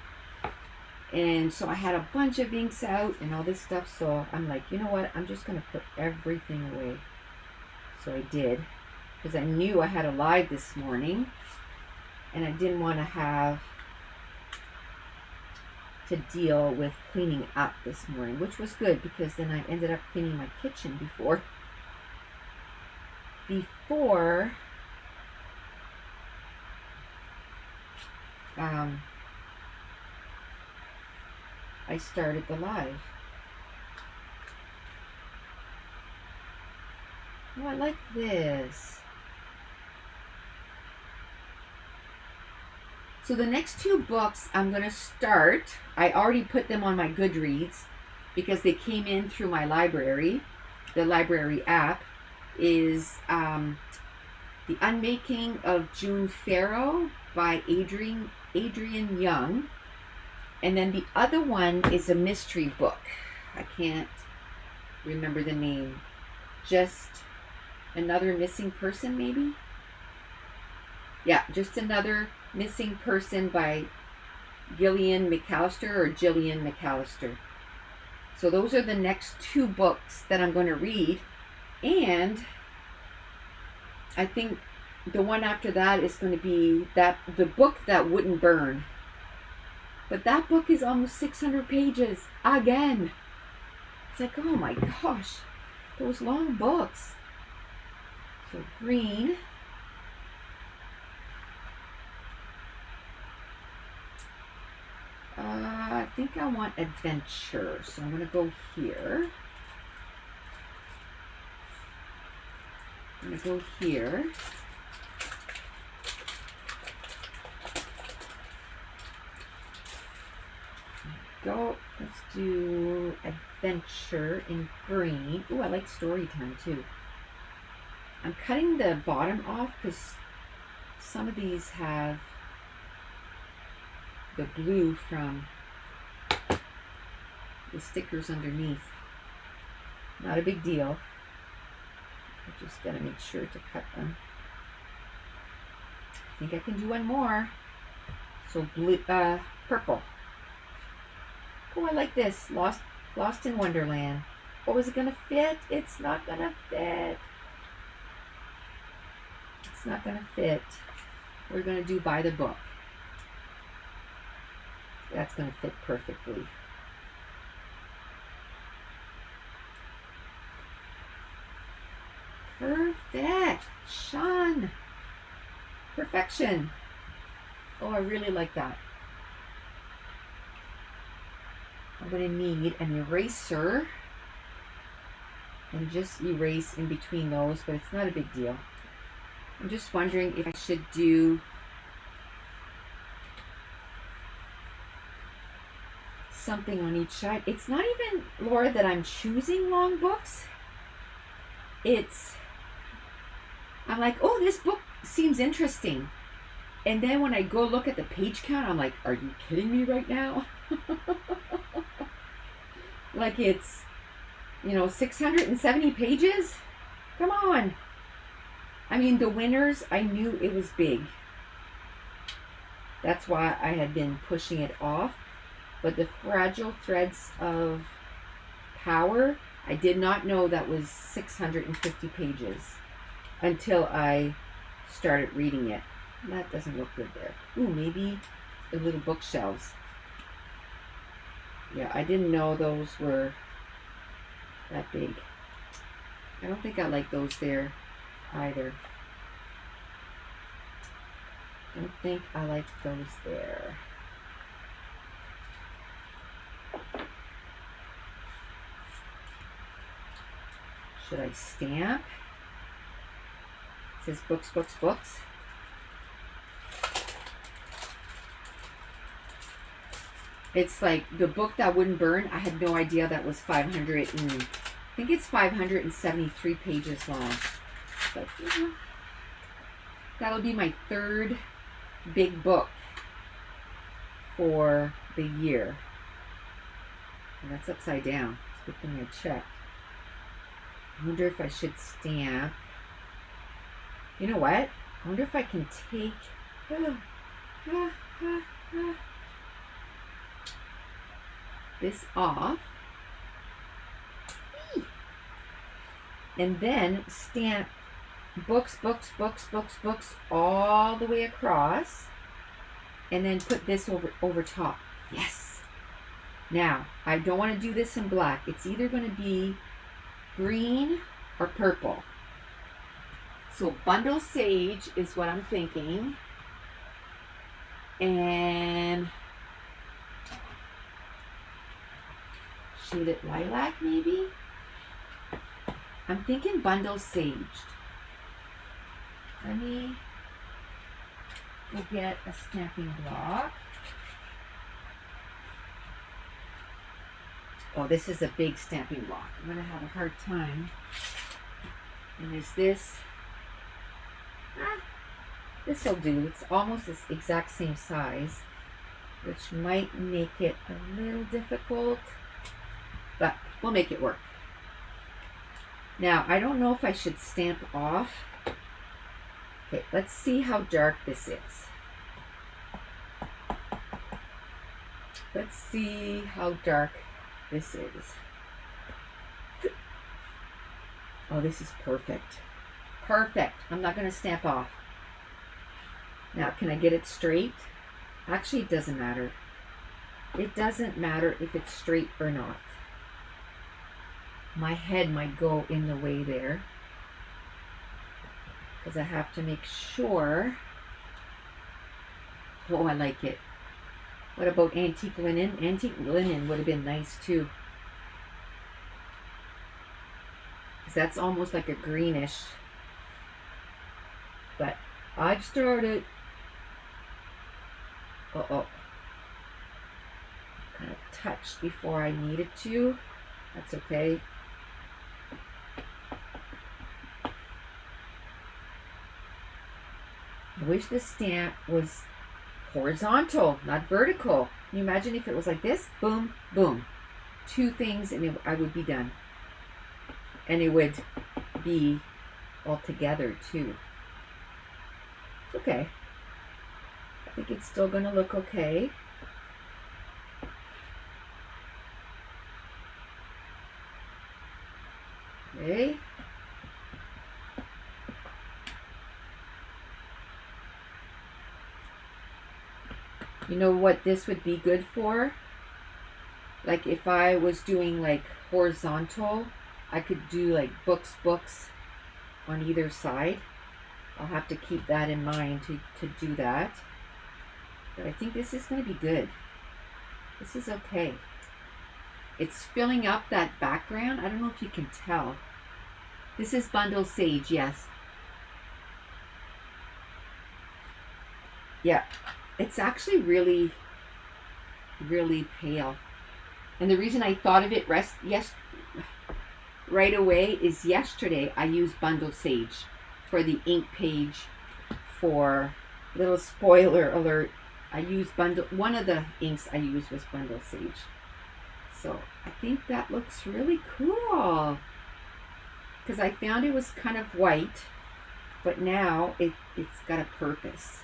And so I had a bunch of inks out and all this stuff. So I'm like, you know what? I'm just going to put everything away. So I did, because I knew I had a live this morning and I didn't want to have to deal with cleaning up this morning, which was good because then I ended up cleaning my kitchen before I started the live. Oh, I like this. So the next 2 books I'm going to start, I already put them on my Goodreads because they came in through my library. The library app is The Unmaking of June Farrow by Adrian Young. And then the other one is a mystery book. I can't remember the name. Just Another Missing Person, maybe? Yeah, Just Another Missing Person by Gillian McAllister. So those are the next 2 books that I'm going to read. And I think the one after that is going to be the book that wouldn't burn. But that book is almost 600 pages again. It's like, oh my gosh, those long books. So green. I think I want adventure, so I'm going to go here. I'm going to go here. Let's do adventure in green. Oh, I like story time too. I'm cutting the bottom off because some of these have the blue from the stickers underneath. Not a big deal. I just gotta make sure to cut them. I think I can do one more. So blue, purple. Oh, I like this. Lost in Wonderland. Oh, is it gonna fit? It's not gonna fit. It's not gonna fit. We're gonna do by the book. That's gonna fit perfectly. Perfect, Sean. Perfection. Oh, I really like that. I'm going to need an eraser and just erase in between those, but it's not a big deal. I'm just wondering if I should do something on each side. It's not even, Laura, that I'm choosing long books. I'm like, oh, this book seems interesting. And then when I go look at the page count, I'm like, are you kidding me right now? Like it's, 670 pages? Come on. I mean, the winners, I knew it was big. That's why I had been pushing it off. But the Fragile Threads of Power, I did not know that was 650 pages until I started reading it. That doesn't look good there. Ooh, maybe the little bookshelves. Yeah, I didn't know those were that big. I don't think I like those there either. Don't think I like those there. Should I stamp? It says books, books, books. It's like the book that wouldn't burn. I had no idea that was 500 and I think it's 573 pages long. But that'll be my third big book for the year. And that's upside down. It's a good thing I checked. I wonder if I should stamp. You know what? I wonder if I can take this off and then stamp books, books, books, books, books all the way across and then put this over top. Yes. Now, I don't want to do this in black. It's either going to be green or purple. So Bundle Sage is what I'm thinking. And shaded lilac maybe? I'm thinking Bundle Sage. Let me go get a stamping block. Oh, this is a big stamping block. I'm going to have a hard time. And there's this. This will do. It's almost the exact same size, which might make it a little difficult, but we'll make it work. Now, I don't know if I should stamp off. Okay, let's see how dark this is. Let's see how dark this is. Oh, this is perfect. Perfect. I'm not going to stamp off. Now, can I get it straight? Actually, it doesn't matter. It doesn't matter if it's straight or not. My head might go in the way there because I have to make sure. Oh, I like it. What about antique linen? Antique linen would have been nice too. Because that's almost like a greenish. But I've started. Uh-oh. Kind of touched before I needed to. That's okay. I wish the stamp was horizontal, not vertical. Can you imagine if it was like this? Boom, boom. Two things and I would be done. And it would be all together too. It's okay. I think it's still going to look okay. Okay. You know what this would be good for? Like if I was doing like horizontal, I could do like books on either side. I'll have to keep that in mind to do that. But I think this is going to be good. This is okay. It's filling up that background. I don't know if you can tell. This is bundle sage, yes. Yeah. It's actually really, really pale. And the reason I thought of it right away is yesterday I used bundle sage for the ink page. For little spoiler alert, I used one of the inks I used was bundle sage. So I think that looks really cool. Because I found it was kind of white, but now it's got a purpose.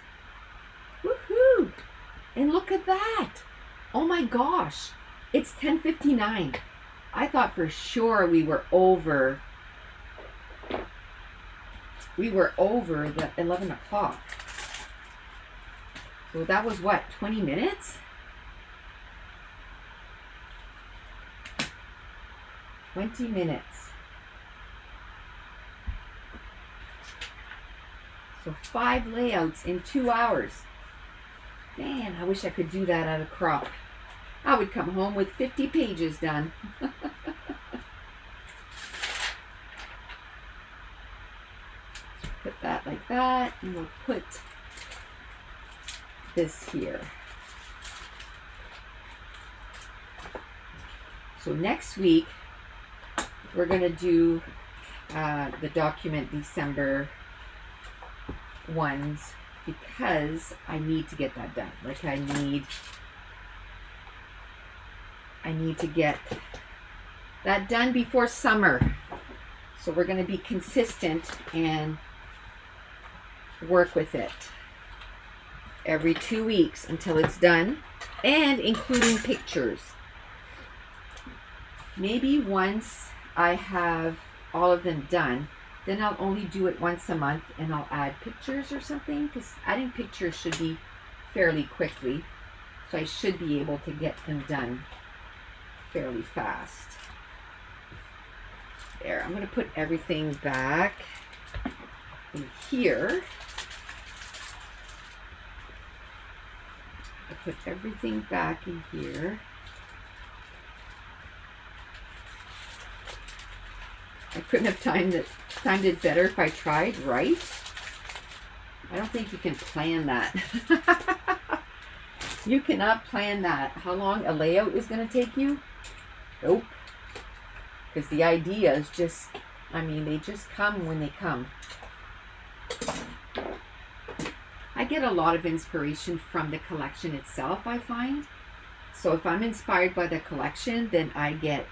Woohoo! And look at that! Oh my gosh! It's 10:59. I thought for sure we were over the 11 o'clock. So that was what, 20 minutes? 20 minutes. So 5 layouts in 2 hours. Man, I wish I could do that at a crop. I would come home with 50 pages done. Put that like that, and we'll put this here. So next week, we're going to do the document December ones, because I need to get that done. Like I need to get that done before summer. So we're going to be consistent and work with it every 2 weeks until it's done, and including pictures. Maybe once I have all of them done, then I'll only do it once a month and I'll add pictures or something, because adding pictures should be fairly quickly. So I should be able to get them done fairly fast. There, I'm going to put everything back in here. I put everything back in here. I couldn't have timed it better if I tried, right? I don't think you can plan that. You cannot plan that. How long a layout is going to take you? Nope. Because the ideas just, they just come when they come. I get a lot of inspiration from the collection itself, I find. So if I'm inspired by the collection, then I get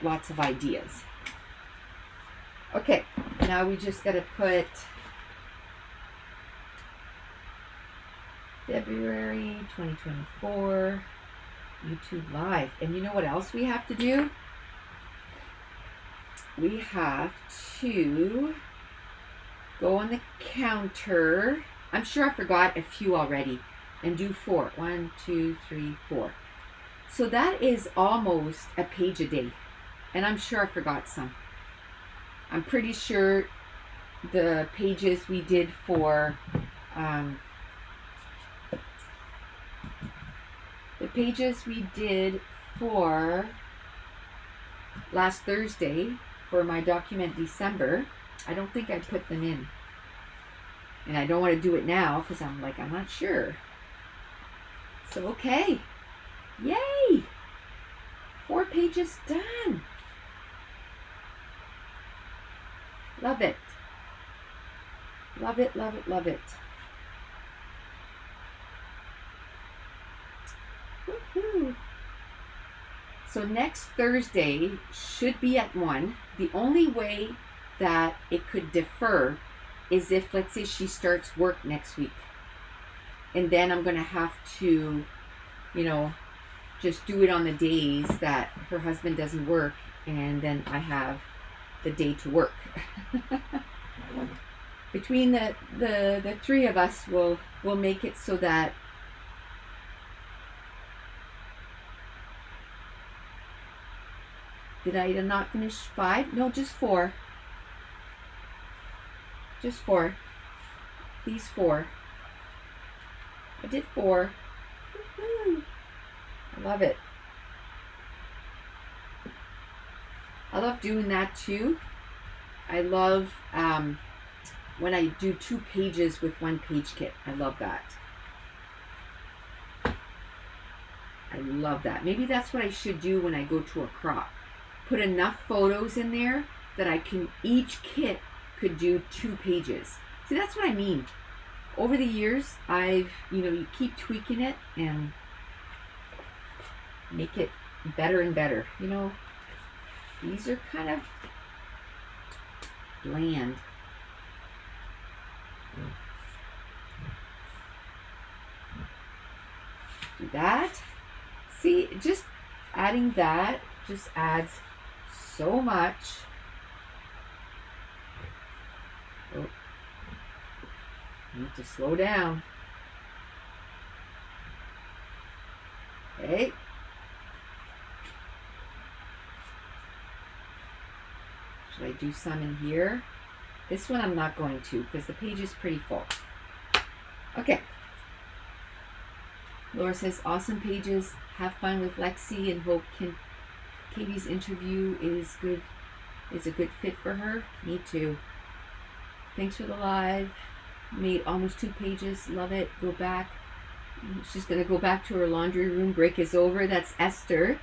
lots of ideas. Okay, now we just got to put February 2024 YouTube Live. And you know what else we have to do? We have to go on the counter I'm sure I forgot a few already. And do 4. 1, 2, 3, 4. So that is almost a page a day. And I'm sure I forgot some. I'm pretty sure the pages we did for last Thursday for my document December, I don't think I put them in. And I don't want to do it now because I'm not sure. So, okay. Yay! 4 pages done. Love it. Love it, love it, love it. Woohoo! So next Thursday should be at 1. The only way that it could defer is if, let's say, she starts work next week. And then I'm going to have to, just do it on the days that her husband doesn't work. And then I have the day to work. Between the 3 of us, we'll make it so that did I not finish 5? No, just 4. Just 4. These 4. I did 4. Woo-hoo. I love it. I love doing that too. I love when I do 2 pages with 1 page kit. I love that. I love that. Maybe that's what I should do when I go to a crop. Put enough photos in there that each kit could do 2 pages. See, that's what I mean. Over the years, you keep tweaking it and make it better and better. These are kind of bland. Do that. See, just adding that just adds so much. Oh, need to slow down. Okay. Should I do some in here? This one I'm not going to because the page is pretty full. Okay. Laura says, awesome pages. Have fun with Lexi and hope Katie's interview is good. Is a good fit for her. Me too. Thanks for the live. Made almost 2 pages. Love it. Go back. She's going to go back to her laundry room. Break is over. That's Esther.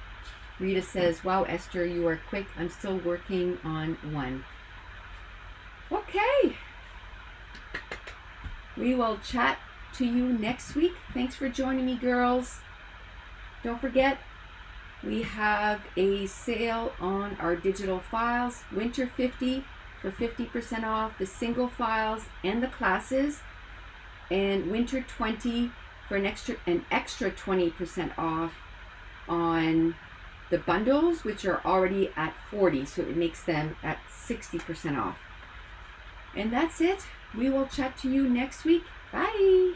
Rita says, wow, Esther, you are quick. I'm still working on 1. Okay. We will chat to you next week. Thanks for joining me, girls. Don't forget, we have a sale on our digital files. Winter 50 for 50% off the single files and the classes. And Winter 20 for an extra 20% off on the bundles, which are already at 40, so it makes them at 60% off. And that's it. We will chat to you next week. Bye.